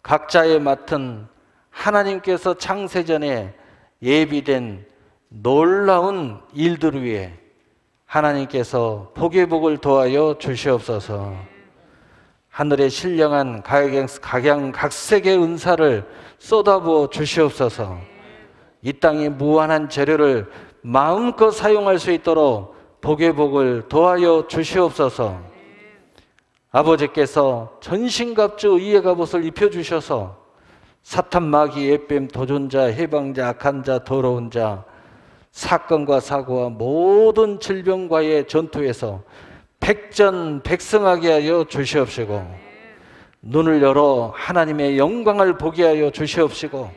각자의 맡은 하나님께서 창세전에 예비된 놀라운 일들 위해 하나님께서 복의 복을 더하여 주시옵소서. 하늘에 신령한 각양각색의 은사를 쏟아부어 주시옵소서. 이 땅의 무한한 재료를 마음껏 사용할 수 있도록 복의 복을 더하여 주시옵소서. 아버지께서 전신갑주 의의 갑옷을 입혀주셔서 사탄, 마귀, 예뱀, 도전자, 해방자, 악한 자, 더러운 자, 사건과 사고와 모든 질병과의 전투에서 백전백승하게 하여 주시옵시고 눈을 열어 하나님의 영광을 보게 하여 주시옵시고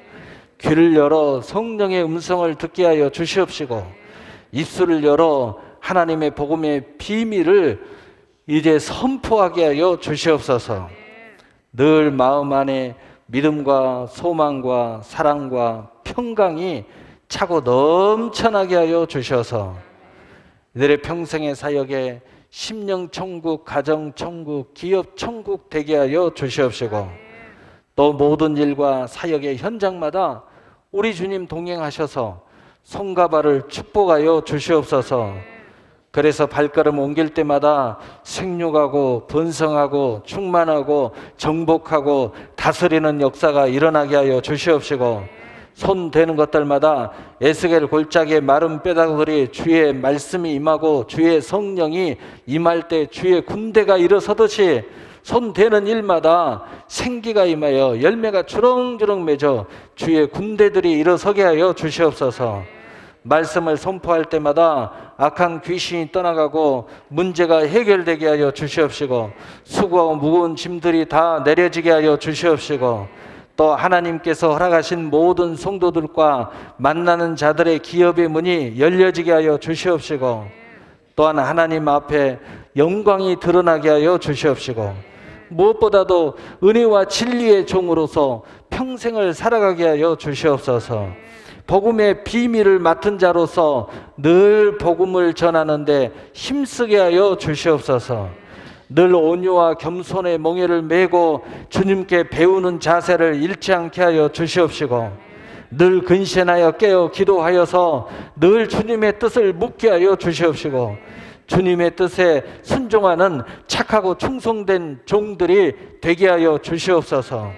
귀를 열어 성령의 음성을 듣게 하여 주시옵시고 입술을 열어 하나님의 복음의 비밀을 이제 선포하게 하여 주시옵소서. 늘 마음 안에 믿음과 소망과 사랑과 평강이 차고 넘쳐나게 하여 주셔서 이들의 평생의 사역에 심령 천국, 가정 천국, 기업 천국 되게 하여 주시옵시고, 또 모든 일과 사역의 현장마다 우리 주님 동행하셔서 손과 발을 축복하여 주시옵소서. 그래서 발걸음 옮길 때마다 생육하고 번성하고 충만하고 정복하고 다스리는 역사가 일어나게 하여 주시옵시고, 손 대는 것들마다 에스겔 골짜기의 마른 뼈다구들이 주의 말씀이 임하고 주의 성령이 임할 때 주의 군대가 일어서듯이 손 대는 일마다 생기가 임하여 열매가 주렁주렁 맺어 주의 군대들이 일어서게 하여 주시옵소서. 말씀을 선포할 때마다 악한 귀신이 떠나가고 문제가 해결되게 하여 주시옵시고, 수고하고 무거운 짐들이 다 내려지게 하여 주시옵시고, 또 하나님께서 허락하신 모든 성도들과 만나는 자들의 기업의 문이 열려지게 하여 주시옵시고, 또한 하나님 앞에 영광이 드러나게 하여 주시옵시고, 무엇보다도 은혜와 진리의 종으로서 평생을 살아가게 하여 주시옵소서. 복음의 비밀을 맡은 자로서 늘 복음을 전하는데 힘쓰게 하여 주시옵소서. 늘 온유와 겸손의 멍에를 메고 주님께 배우는 자세를 잃지 않게 하여 주시옵시고, 늘 근신하여 깨어 기도하여서 늘 주님의 뜻을 묻게 하여 주시옵시고, 주님의 뜻에 순종하는 착하고 충성된 종들이 되게 하여 주시옵소서.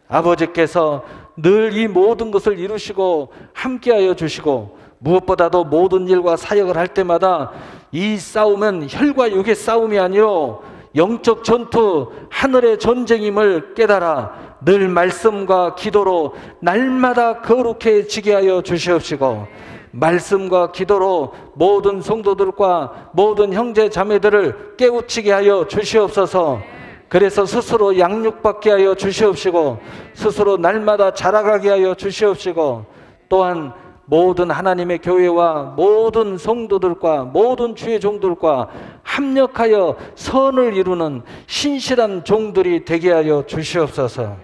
아버지께서 늘 이 모든 것을 이루시고 함께하여 주시고, 무엇보다도 모든 일과 사역을 할 때마다 이 싸움은 혈과 육의 싸움이 아니요 영적 전투, 하늘의 전쟁임을 깨달아 늘 말씀과 기도로 날마다 거룩해지게 하여 주시옵시고, 말씀과 기도로 모든 성도들과 모든 형제 자매들을 깨우치게 하여 주시옵소서. 그래서 스스로 양육받게 하여 주시옵시고, 스스로 날마다 자라가게 하여 주시옵시고, 또한 모든 하나님의 교회와 모든 성도들과 모든 주의 종들과 합력하여 선을 이루는 신실한 종들이 되게 하여 주시옵소서.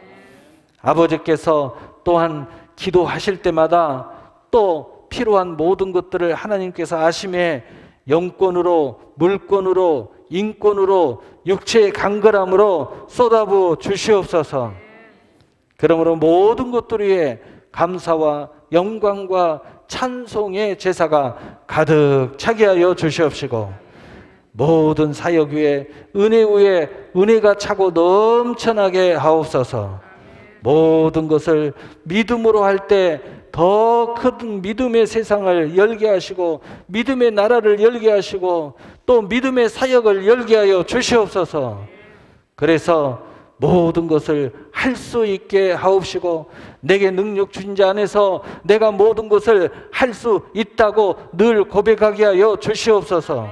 아버지께서 또한 기도하실 때마다 또 필요한 모든 것들을 하나님께서 아심에 영권으로, 물권으로, 인권으로, 육체의 강건함으로 쏟아부어 주시옵소서. 그러므로 모든 것들 위에 감사와 영광과 찬송의 제사가 가득 차게 하여 주시옵시고, 모든 사역 위에 은혜 위에 은혜가 차고 넘쳐나게 하옵소서. 모든 것을 믿음으로 할 때 더 큰 믿음의 세상을 열게 하시고, 믿음의 나라를 열게 하시고, 또 믿음의 사역을 열게 하여 주시옵소서. 그래서 모든 것을 할 수 있게 하옵시고, 내게 능력 주신 자 안에서 내가 모든 것을 할 수 있다고 늘 고백하게 하여 주시옵소서.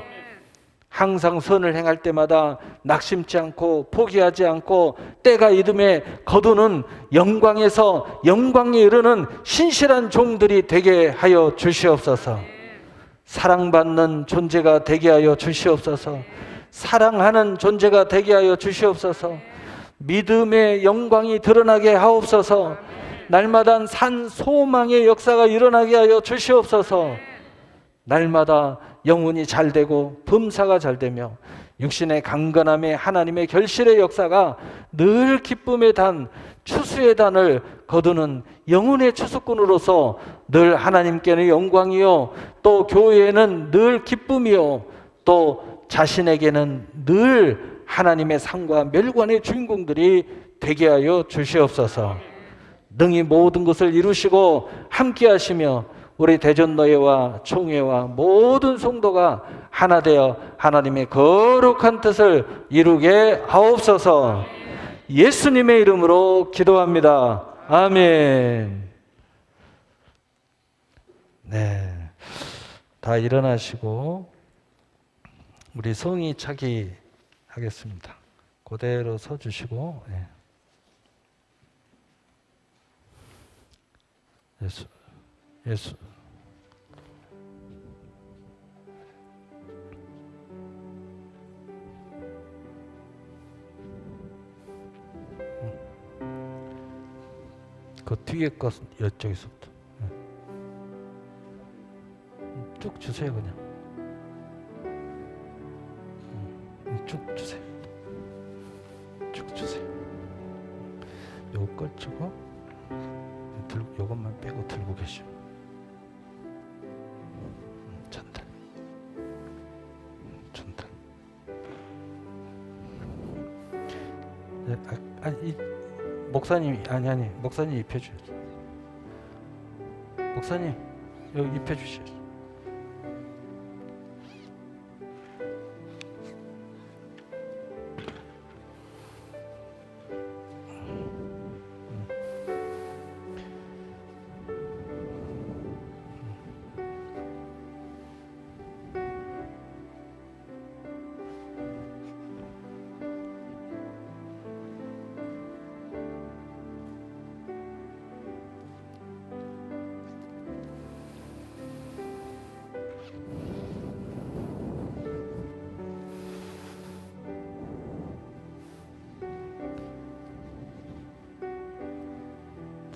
항상 선을 행할 때마다 낙심치 않고 포기하지 않고 때가 이듬해 거두는 영광에서 영광에 이르는 신실한 종들이 되게 하여 주시옵소서. 사랑받는 존재가 되게 하여 주시옵소서. 사랑하는 존재가 되게 하여 주시옵소서. 믿음의 영광이 드러나게 하옵소서. 날마다 산 소망의 역사가 일어나게 하여 주시옵소서. 날마다 영혼이 잘되고 범사가 잘되며 육신의 강건함에 하나님의 결실의 역사가 늘 기쁨의 단, 추수의 단을 거두는 영혼의 추수꾼으로서 늘 하나님께는 영광이요, 또 교회에는 늘 기쁨이요, 또 자신에게는 늘 하나님의 상과 멸관의 주인공들이 되게 하여 주시옵소서. 능히 모든 것을 이루시고 함께 하시며 우리 대전노예와 총회와 모든 성도가 하나 되어 하나님의 거룩한 뜻을 이루게 하옵소서. 예수님의 이름으로 기도합니다. 아멘. 네, 다 일어나시고 우리 성의 차기 하겠습니다. 그대로 서주시고, 네. 예수. 그 뒤에 것 이쪽에서부터 쭉 주세요. 그냥 쭉 주세요. 쭉 주세요. 요거 걸치고 들고 요것만 빼고 들고 계셔. 전달. 전달. 이 목사님이 아니 목사님 입혀줘야죠. 목사님 여기 입혀주셔야죠.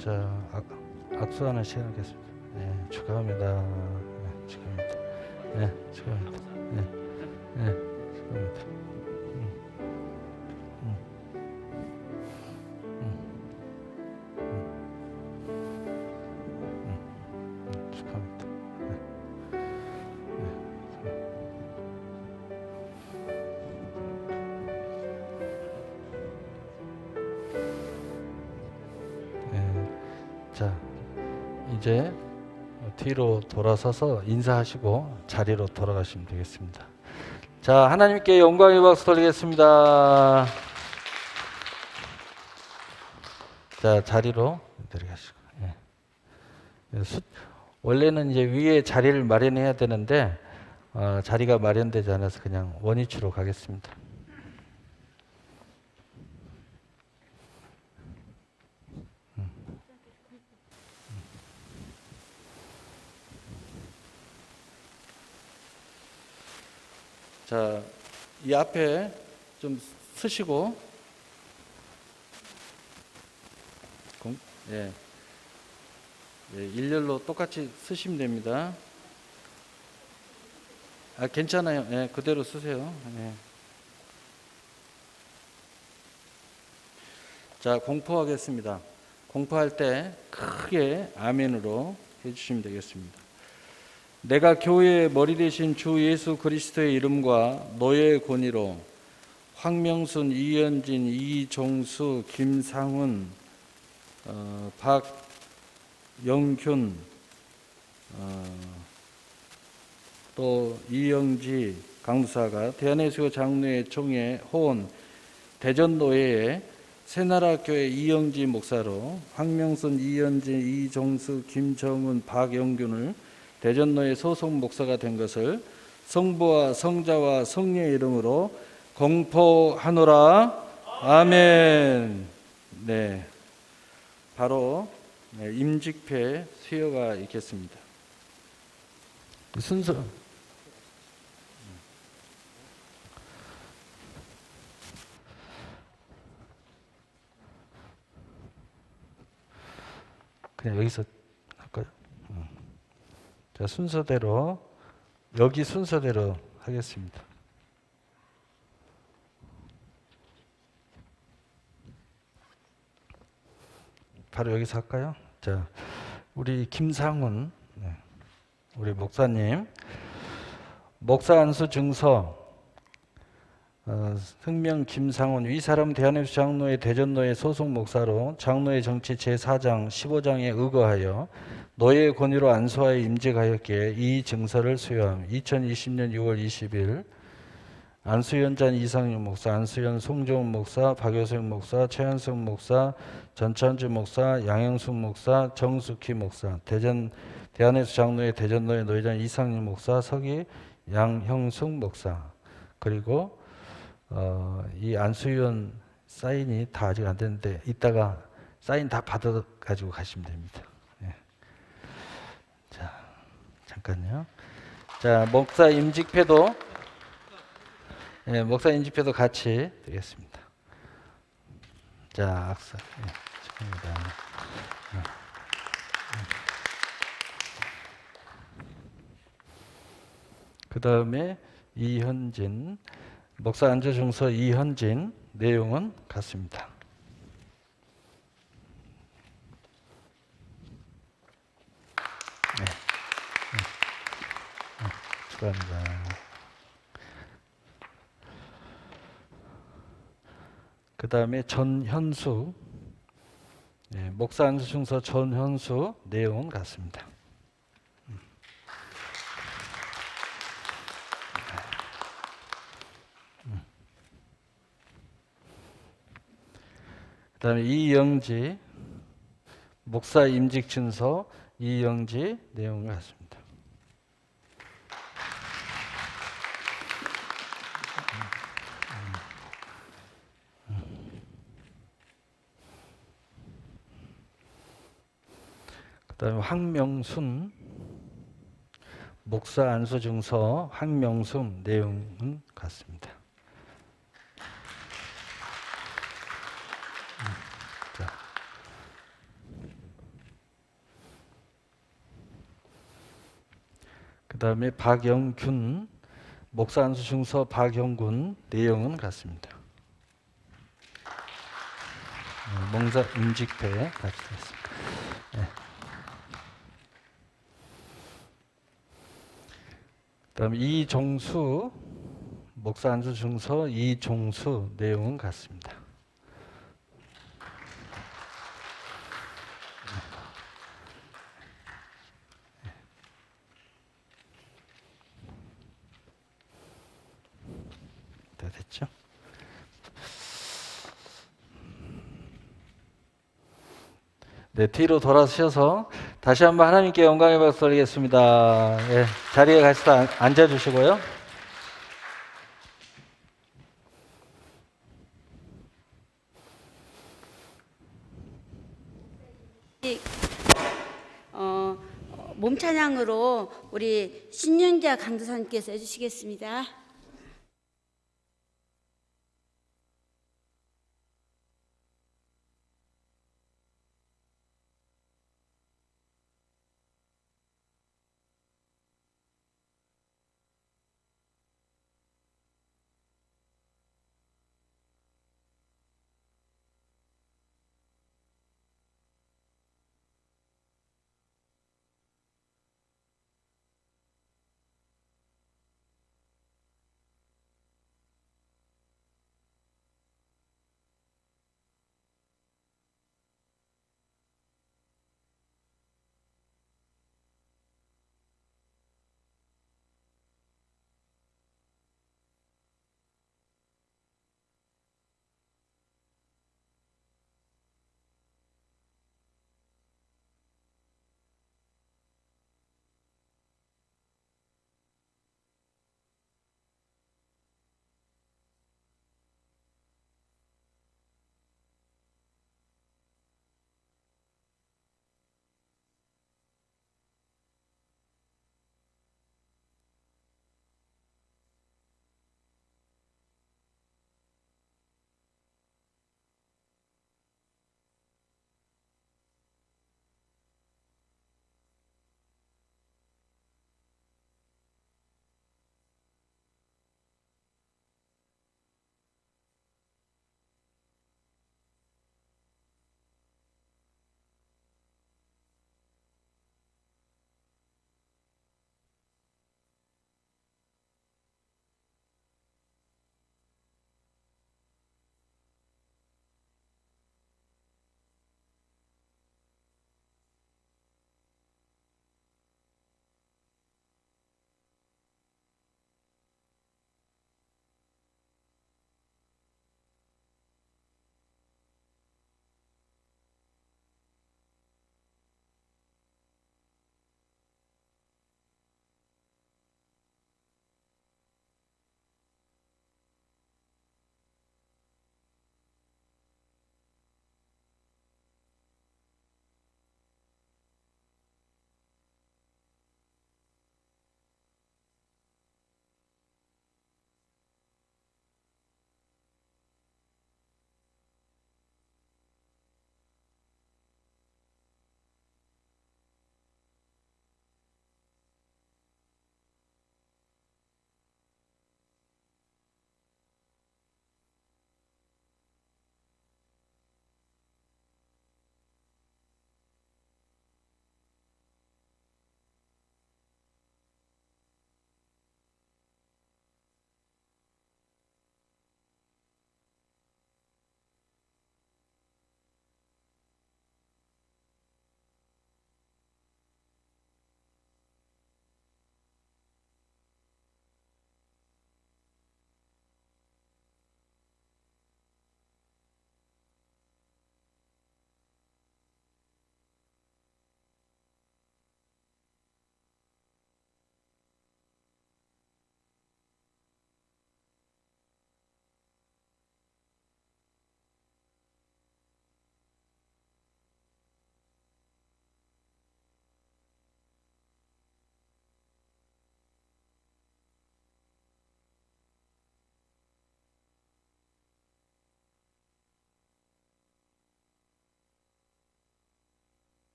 자, 악수하는 시간 갖겠습니다. 네, 축하합니다. 네, 축하합니다. 네, 축하합니다. 네, 네, 축하합니다. 축하합니다. 자, 이제 뒤로 돌아서서 인사하시고 자리로 돌아가시면 되겠습니다. 자, 하나님께 영광의 박수 돌리겠습니다. 자, 자리로 내려가시고. 예. 원래는 이제 위에 자리를 마련해야 되는데 자리가 마련되지 않아서 그냥 원위치로 가겠습니다. 자, 이 앞에 좀 쓰시고, 예, 일렬로 똑같이 쓰시면 됩니다. 아, 괜찮아요. 예, 그대로 쓰세요. 예. 자, 공포하겠습니다. 공포할 때 크게 아멘으로 해주시면 되겠습니다. 내가 교회의 머리 되신 주 예수 그리스도의 이름과 노예의 권위로 황명순, 이현진, 이종수, 김상훈, 박영균, 또 이영지 강무사가 대한예수교 장로회 총회 호원 대전노회의 새나라교회 이영지 목사로 황명순, 이현진, 이종수, 김정훈, 박영균을 대전노회 소속 목사가 된 것을 성부와 성자와 성령의 이름으로 공포하노라. 아멘. 네, 바로 임직패 수여가 있겠습니다. 순서 그냥 여기서 할까요? 자, 순서대로 여기 순서대로 하겠습니다. 바로 여기서 할까요? 자, 우리 김상훈, 우리 목사님, 목사 안수 증서, 승명 김상훈, 위 사람 대한예수 장로회 대전노회 소속 목사로 장로회 정치 제4장 15장에 의거하여 노예의 권위로 안수하여 임직하였기에 이 증서를 수여함. 2020년 6월 20일 안수연잔 이상윤 목사, 안수연 송정훈 목사, 박효생 목사, 최한성 목사, 전찬주 목사, 양영숙 목사, 정숙희 목사, 대한예수 장로회 대전노회 노회장 이상윤 목사, 서기 양형숙 목사, 그리고 이 안수연 사인이 다 아직 안 됐는데 이따가 사인 다 받아 가지고 가시면 됩니다. 네. 자, 잠깐요. 자, 목사 임직패도 목사 임직패도 같이 드리겠습니다. 자, 악사. 축하합니다. 그 다음에 이현진 목사 안수 증서 이현진 내용은 같습니다. 네. 축하합니다. 그 다음에 전현수, 네, 목사 안수 증서 전현수 내용은 같습니다. 그 다음에 이영지, 목사 임직 증서 이영지 내용은 같습니다. 그 다음에 황명순, 목사 안수 증서 황명순 내용은 같습니다. 그 다음에 박영균, 목사 안수 증서 박영군 내용은 같습니다. 목사 임직회 같이 됐습니다. 네. 그 다음에 이종수, 목사 안수 증서 이종수 내용은 같습니다. 다 됐죠? 네, 뒤로 돌아서셔서 다시 한번 하나님께 영광의 박수 드리겠습니다. 예, 자리에 가셔서 앉아주시고요. 몸 찬양으로 우리 신윤자 강도사님께서 해주시겠습니다.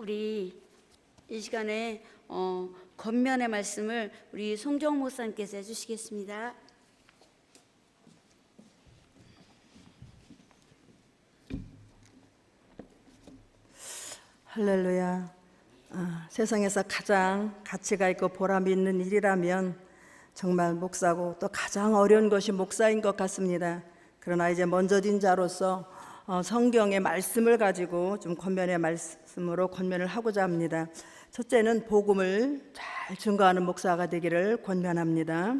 우리 이 시간에 권면의 말씀을 우리 송정 목사님께서 해주시겠습니다. 할렐루야. 세상에서 가장 가치가 있고 보람 있는 일이라면 정말 목사고 또 가장 어려운 것이 목사인 것 같습니다. 그러나 이제 먼저진 자로서 성경의 말씀을 가지고 좀 권면의 말씀으로 권면을 하고자 합니다. 첫째는 복음을 잘 증거하는 목사가 되기를 권면합니다.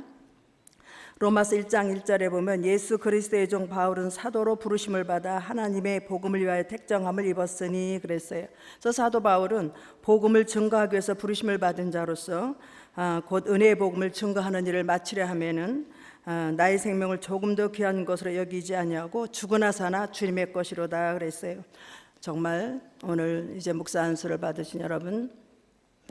로마서 1장 1절에 보면 예수 그리스도의 종 바울은 사도로 부르심을 받아 하나님의 복음을 위하여 택정함을 입었으니 그랬어요. 그래서 사도 바울은 복음을 증거하기 위해서 부르심을 받은 자로서 곧 은혜의 복음을 증거하는 일을 마치려 하면은 나의 생명을 조금 더 귀한 것으로 여기지 아니하고 죽으나 사나 주님의 것이로다 그랬어요. 정말 오늘 이제 목사 안수를 받으신 여러분,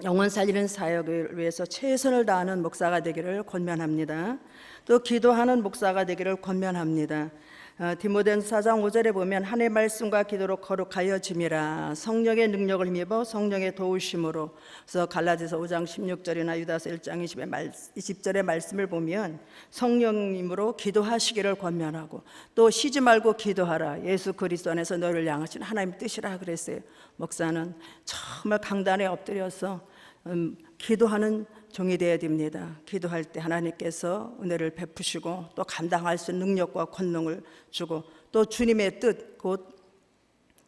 영혼 살리는 사역을 위해서 최선을 다하는 목사가 되기를 권면합니다. 또 기도하는 목사가 되기를 권면합니다. 디모데전서 4장 5절에 보면 하나님의 말씀과 기도로 거룩하여짐이라 성령의 능력을 힘입어 성령의 도우심으로. 그래서 갈라디아서 5장 16절이나 유다서 1장 20절의 말씀을 보면 성령님으로 기도하시기를 권면하고, 또 쉬지 말고 기도하라 예수 그리스도 안에서 너를 향하신 하나님 뜻이라 그랬어요. 목사는 정말 강단에 엎드려서 기도하는 종이 되어야 됩니다. 기도할 때 하나님께서 은혜를 베푸시고 또 감당할 수 있는 능력과 권능을 주고, 또 주님의 뜻, 곧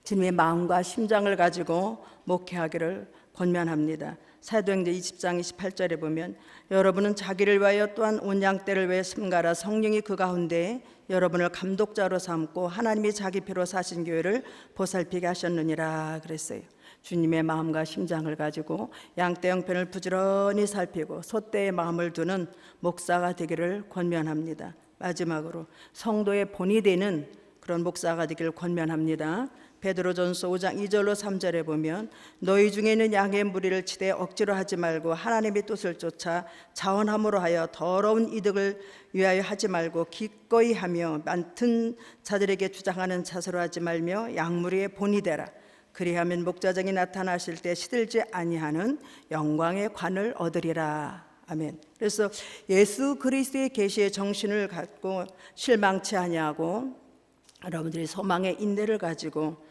주님의 마음과 심장을 가지고 목회하기를 권면합니다. 사도행전 20장 28절에 보면 여러분은 자기를 위하여 또한 온 양떼를 위해 섬가라 성령이 그 가운데 여러분을 감독자로 삼고 하나님이 자기 피로 사신 교회를 보살피게 하셨느니라 그랬어요. 주님의 마음과 심장을 가지고 양떼 형편을 부지런히 살피고 소떼의 마음을 두는 목사가 되기를 권면합니다. 마지막으로 성도의 본이 되는 그런 목사가 되기를 권면합니다. 베드로전서 5장 2절로 3절에 보면 너희 중에 있는 양의 무리를 치되 억지로 하지 말고 하나님의 뜻을 쫓아 자원함으로 하여 더러운 이득을 위하여 하지 말고 기꺼이 하며 많은 자들에게 주장하는 자세로 하지 말며 양무리의 본이 되라. 그리하면 목자장이 나타나실 때 시들지 아니하는 영광의 관을 얻으리라. 아멘. 그래서 예수 그리스도의 계시의 정신을 갖고 실망치 아니하고 여러분들이 소망의 인내를 가지고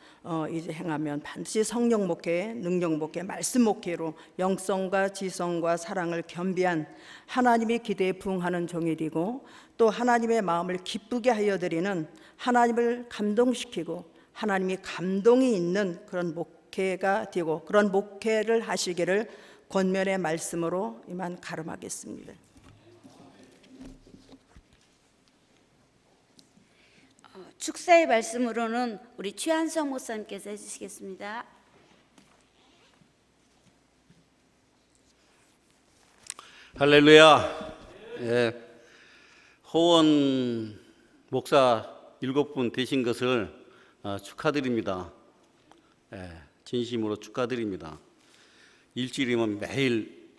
이제 행하면 반드시 성령 목회, 능력 목회, 말씀 목회로 영성과 지성과 사랑을 겸비한 하나님의 기대에 부응하는 종이 되고, 또 하나님의 마음을 기쁘게 하여 드리는, 하나님을 감동시키고 하나님이 감동이 있는 그런 목회가 되고 그런 목회를 하시기를 권면의 말씀으로 이만 가름하겠습니다. 축사의 말씀으로는 우리 최한성 목사님께서 해주시겠습니다. 할렐루야. 예, 호원 목사 7분 되신 것을 축하드립니다. 예, 진심으로 축하드립니다. 일주일이면 매일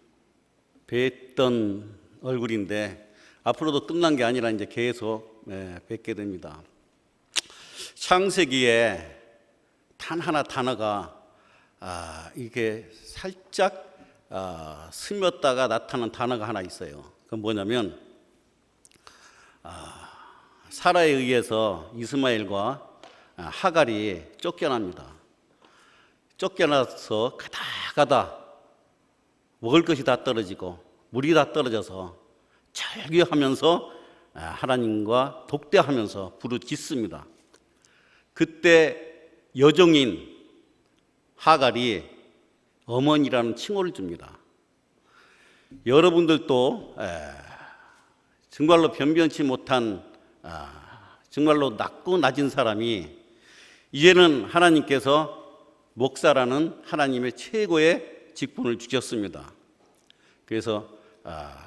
뵀던 얼굴인데 앞으로도 끝난 게 아니라 이제 계속 뵙게 됩니다. 창세기에 단 하나 단어가 이게 살짝 스며다가 나타난 단어가 하나 있어요. 그건 뭐냐면 사라에 의해서 이스마엘과 하갈이 쫓겨납니다. 쫓겨나서 가다 먹을 것이 다 떨어지고 물이 다 떨어져서 절규하면서 하나님과 독대하면서 부르짖습니다. 그때 여종인 하갈이 어머니라는 칭호를 줍니다. 여러분들도 정말로 변변치 못한 정말로 낮고 낮은 사람이 이제는 하나님께서 목사라는 하나님의 최고의 직분을 주셨습니다. 그래서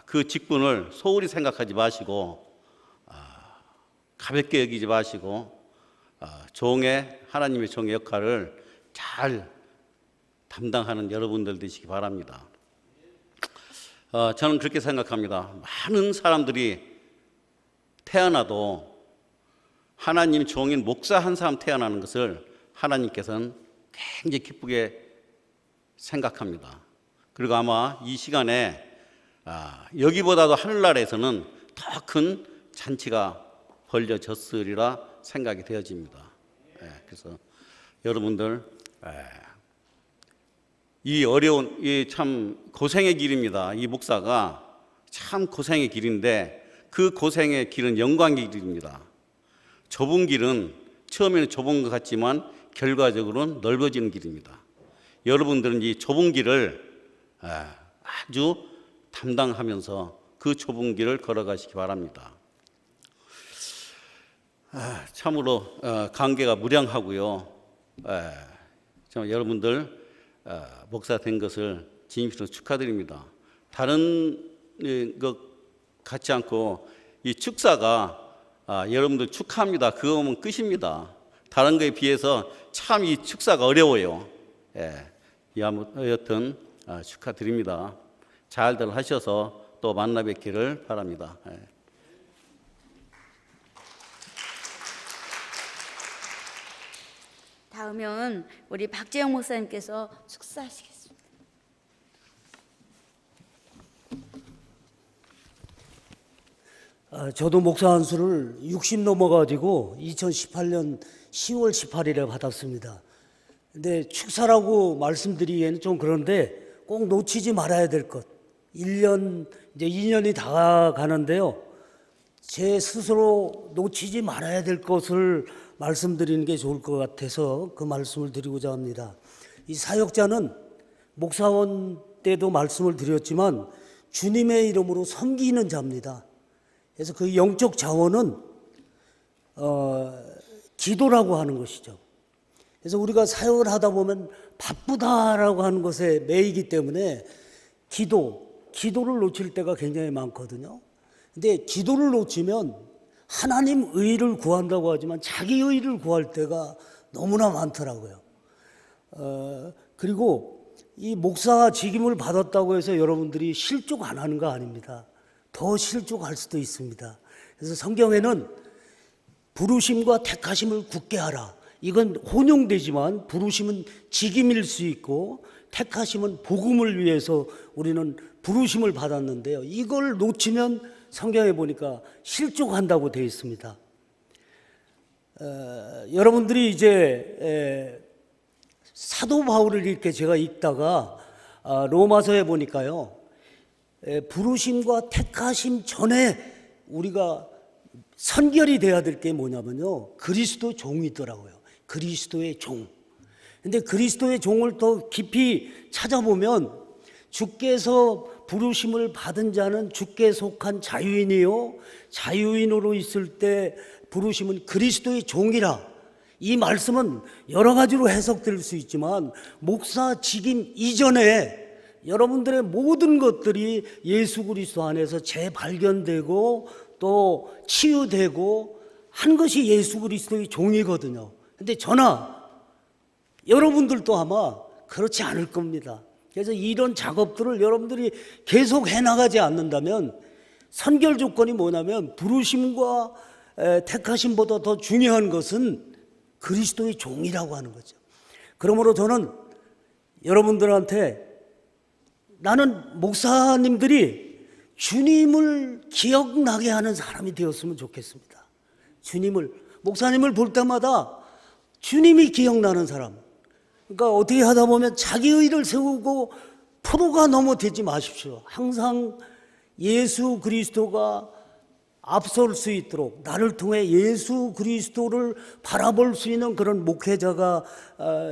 그 직분을 소홀히 생각하지 마시고 가볍게 여기지 마시고 하나님의 종의 역할을 잘 담당하는 여러분들 되시기 바랍니다. 저는 그렇게 생각합니다. 많은 사람들이 태어나도 하나님 종인 목사 한 사람 태어나는 것을 하나님께서는 굉장히 기쁘게 생각합니다. 그리고 아마 이 시간에 여기보다도 하늘나라에서는 더 큰 잔치가 벌려졌으리라 생각이 되어집니다. 그래서 여러분들 이 어려운 이 참 고생의 길입니다. 이 목사가 참 고생의 길인데 그 고생의 길은 영광의 길입니다. 좁은 길은 처음에는 좁은 것 같지만 결과적으로는 넓어지는 길입니다. 여러분들은 이 좁은 길을 아주 담당하면서 그 좁은 길을 걸어가시기 바랍니다. 참으로 관계가 무량하고요. 정말 여러분들 목사 된 것을 진심으로 축하드립니다. 다른 것 같지 않고 이 축사가 여러분들 축하합니다. 그거면 끝입니다. 다른 거에 비해서 참 이 축사가 어려워요. 여튼 축하드립니다. 잘들 하셔서 또 만나 뵙기를 바랍니다. 다음은 우리 박재영 목사님께서 축사하시겠습니다. 저도 목사 안수를 60 넘어가지고 2018년 10월 18일에 받았습니다. 근데 축사라고 말씀드리기에는 좀 그런데 꼭 놓치지 말아야 될 것. 1년, 이제 2년이 다 가는데요. 제 스스로 놓치지 말아야 될 것을 말씀드리는 게 좋을 것 같아서 그 말씀을 드리고자 합니다. 이 사역자는 목사원 때도 말씀을 드렸지만 주님의 이름으로 섬기는 자입니다. 그래서 그 영적 자원은 기도라고 하는 것이죠. 그래서 우리가 사역을 하다 보면 바쁘다라고 하는 것에 매이기 때문에 기도를 놓칠 때가 굉장히 많거든요. 근데 기도를 놓치면 하나님 의를 구한다고 하지만 자기 의를 구할 때가 너무나 많더라고요. 그리고 이 목사 직임을 받았다고 해서 여러분들이 실족 안 하는 거 아닙니다. 더 실족할 수도 있습니다. 그래서 성경에는 부르심과 택하심을 굳게 하라. 이건 혼용되지만 부르심은 직임일 수 있고 택하심은 복음을 위해서 우리는 부르심을 받았는데요. 이걸 놓치면 성경에 보니까 실족한다고 되어 있습니다. 여러분들이 이제 사도 바울을 이렇게 제가 읽다가 로마서에 보니까요. 부르심과 택하심 전에 우리가 선결이 돼야 될 게 뭐냐면요. 그리스도 종이더라고요. 그리스도의 종. 근데 그리스도의 종을 더 깊이 찾아보면 주께서 부르심을 받은 자는 주께 속한 자유인이요. 자유인으로 있을 때 부르심은 그리스도의 종이라. 이 말씀은 여러 가지로 해석될 수 있지만 목사 직임 이전에 여러분들의 모든 것들이 예수 그리스도 안에서 재발견되고 또 치유되고 한 것이 예수 그리스도의 종이거든요. 근데 저나 여러분들도 아마 그렇지 않을 겁니다. 그래서 이런 작업들을 여러분들이 계속 해나가지 않는다면 선결 조건이 뭐냐면 부르심과 택하심보다 더 중요한 것은 그리스도의 종이라고 하는 거죠. 그러므로 저는 여러분들한테 나는 목사님들이 주님을 기억나게 하는 사람이 되었으면 좋겠습니다. 목사님을 볼 때마다 주님이 기억나는 사람. 그러니까 어떻게 하다 보면 자기 의를 세우고 프로가 넘어되지 마십시오. 항상 예수 그리스도가 앞설 수 있도록 나를 통해 예수 그리스도를 바라볼 수 있는 그런 목회자가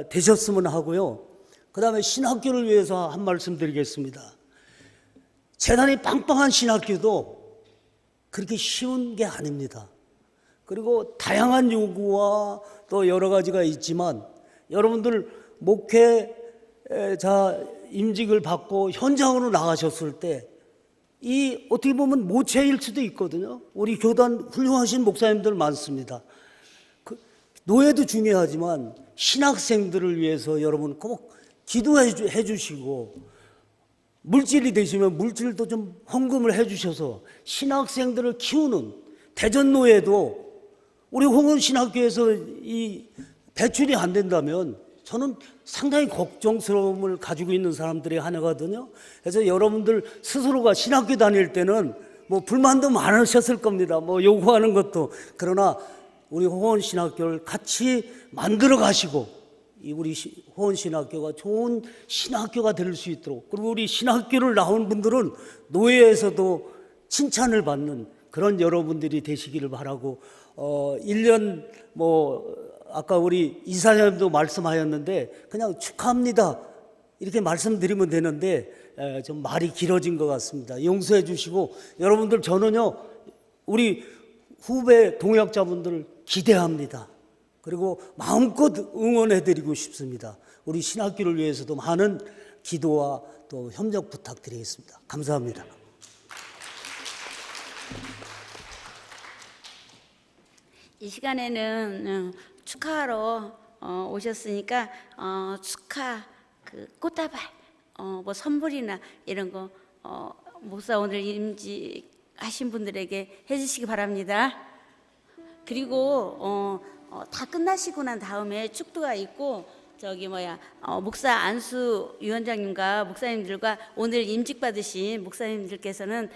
되셨으면 하고요. 그 다음에 신학교를 위해서 한 말씀 드리겠습니다. 재단이 빵빵한 신학교도 그렇게 쉬운 게 아닙니다. 그리고 다양한 요구와 또 여러 가지가 있지만 여러분들 목회자 임직을 받고 현장으로 나가셨을 때 이 어떻게 보면 모체일 수도 있거든요. 우리 교단 훌륭하신 목사님들 많습니다. 노예도 중요하지만 신학생들을 위해서 여러분 꼭 기도해 주시고 물질이 되시면 물질도 좀 헌금을 해 주셔서 신학생들을 키우는 대전노예도 우리 홍원신학교에서 이 대출이 안 된다면 저는 상당히 걱정스러움을 가지고 있는 사람들이 하나거든요. 그래서 여러분들 스스로가 신학교 다닐 때는 뭐 불만도 많으셨을 겁니다. 뭐 요구하는 것도. 그러나 우리 호원신학교를 같이 만들어 가시고 이 우리 호원신학교가 좋은 신학교가 될 수 있도록, 그리고 우리 신학교를 나온 분들은 노예에서도 칭찬을 받는 그런 여러분들이 되시기를 바라고, 1년 아까 우리 이사장님도 말씀하셨는데 그냥 축하합니다 이렇게 말씀드리면 되는데 좀 말이 길어진 것 같습니다. 용서해 주시고, 여러분들 저는요 우리 후배 동역자분들을 기대합니다. 그리고 마음껏 응원해 드리고 싶습니다. 우리 신학교를 위해서도 많은 기도와 또 협력 부탁드리겠습니다. 감사합니다. 이 시간에는 축하하러 오셨으니까 축하 그 꽃다발 뭐 선물이나 이런 거 목사 오늘 임직하신 분들에게 해주시기 바랍니다. 그리고 다 끝나시고 난 다음에 축도가 있고 목사 안수 위원장님과 목사님들과 오늘 임직 받으신 목사님들께서는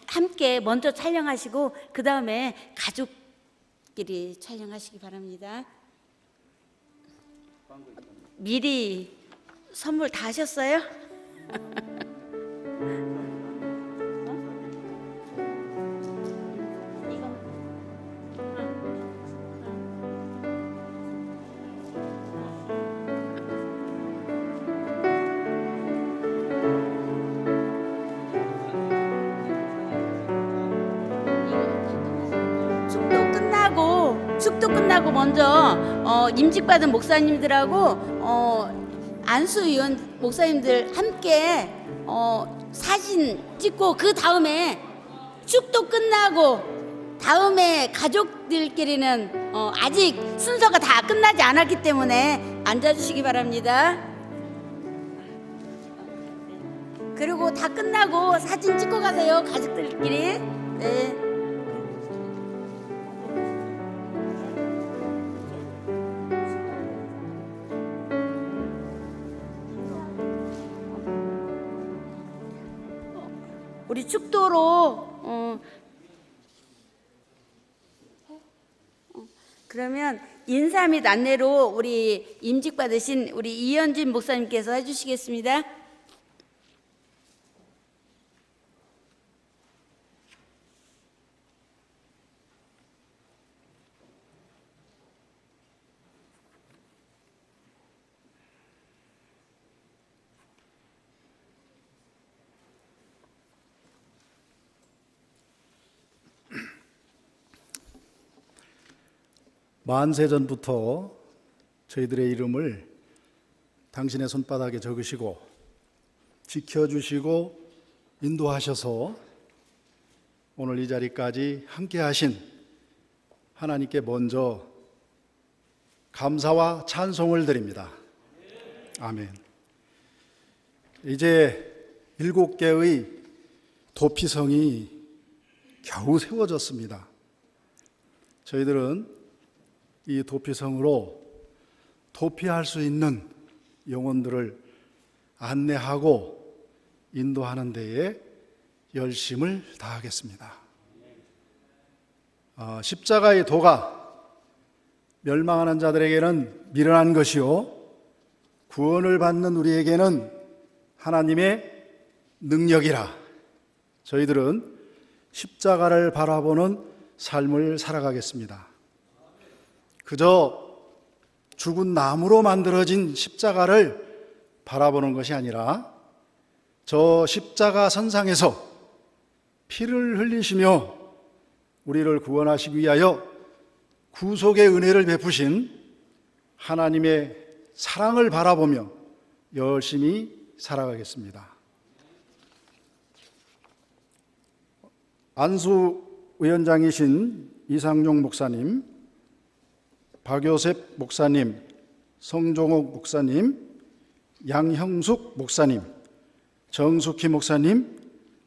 함께 먼저 촬영하시고 그 다음에 가족끼리 촬영하시기 바랍니다. 미리 선물 다 하셨어요? 축도 끝나고 먼저 임직받은 목사님들하고 안수위원 목사님들 함께 사진 찍고, 그 다음에 축도 끝나고 다음에 가족들끼리는 아직 순서가 다 끝나지 않았기 때문에 앉아주시기 바랍니다. 그리고 다 끝나고 사진 찍고 가세요, 가족들끼리. 네. 우리 축도로 그러면 인사 및 안내로 우리 임직 받으신 우리 이현진 목사님께서 해주시겠습니다. 만세전부터 저희들의 이름을 당신의 손바닥에 적으시고 지켜주시고 인도하셔서 오늘 이 자리까지 함께 하신 하나님께 먼저 감사와 찬송을 드립니다. 아멘. 이제 7개의 도피성이 겨우 세워졌습니다. 저희들은 이 도피성으로 도피할 수 있는 영혼들을 안내하고 인도하는 데에 열심을 다하겠습니다. 십자가의 도가 멸망하는 자들에게는 미련한 것이요 구원을 받는 우리에게는 하나님의 능력이라. 저희들은 십자가를 바라보는 삶을 살아가겠습니다. 그저 죽은 나무로 만들어진 십자가를 바라보는 것이 아니라 저 십자가 선상에서 피를 흘리시며 우리를 구원하시기 위하여 구속의 은혜를 베푸신 하나님의 사랑을 바라보며 열심히 살아가겠습니다. 안수 위원장이신 이상용 목사님, 박요셉 목사님, 성종옥 목사님, 양형숙 목사님, 정숙희 목사님,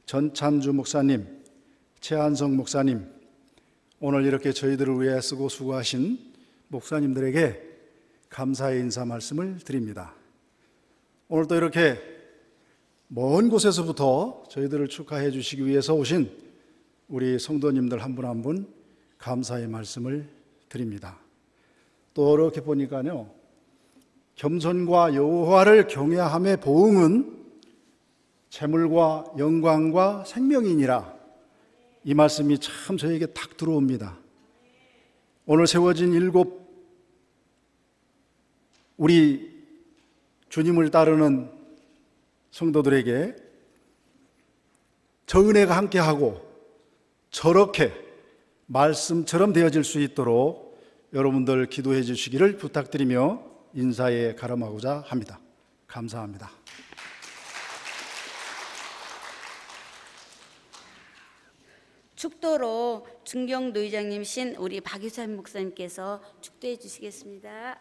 전찬주 목사님, 최한성 목사님, 오늘 이렇게 저희들을 위해 쓰고 수고하신 목사님들에게 감사의 인사 말씀을 드립니다. 오늘 또 이렇게 먼 곳에서부터 저희들을 축하해 주시기 위해서 오신 우리 성도님들 한 분 한 분 감사의 말씀을 드립니다. 또 이렇게 보니까요, 겸손과 여호와를 경외함의 보응은 재물과 영광과 생명이니라, 이 말씀이 참 저에게 탁 들어옵니다. 오늘 세워진 7 우리 주님을 따르는 성도들에게 저 은혜가 함께하고 저렇게 말씀처럼 되어질 수 있도록 여러분들 기도해 주시기를 부탁드리며 인사에 가름하고자 합니다. 감사합니다. 축도로 중경도 의장님이신 우리 박유찬 목사님께서 축도해 주시겠습니다.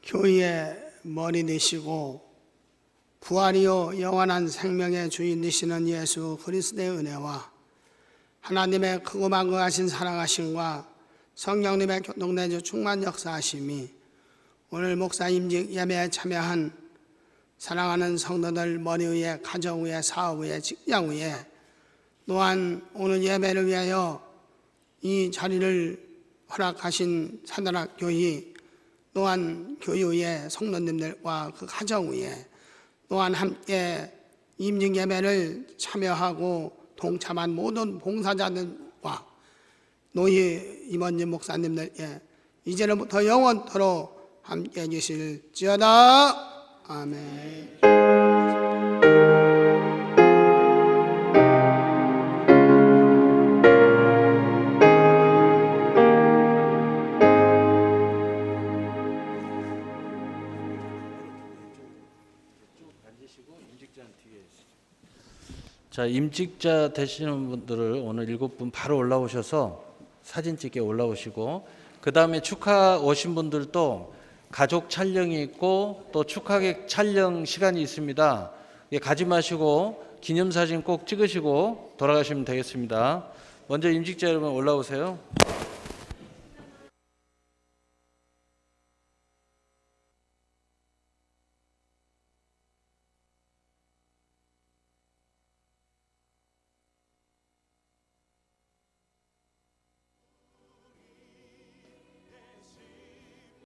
교회의 머리 되시고 부활이요 영원한 생명의 주인 되시는 예수 그리스도의 은혜와 하나님의 크고 만거하신 사랑하심과 성령님의 교통내주 충만 역사하심이 오늘 목사 임직 예배에 참여한 사랑하는 성도들 머리 위에, 가정 위에, 사업 위에, 직장 위에, 또한 오늘 예배를 위하여 이 자리를 허락하신 사단학 교회, 또한 교회의 성도님들과 그 가정 위에, 또한 함께 임직 예배를 참여하고 동참한 모든 봉사자들과 노예 임원진 목사님들께 이제로부터 영원토록 함께 해주실지어다. 아멘. 자, 임직자 되시는 분들을 오늘 7분 바로 올라오셔서 사진 찍게 올라오시고, 그 다음에 축하 오신 분들도 가족 촬영이 있고 또 축하객 촬영 시간이 있습니다. 가지 마시고 기념사진 꼭 찍으시고 돌아가시면 되겠습니다. 먼저 임직자 여러분 올라오세요.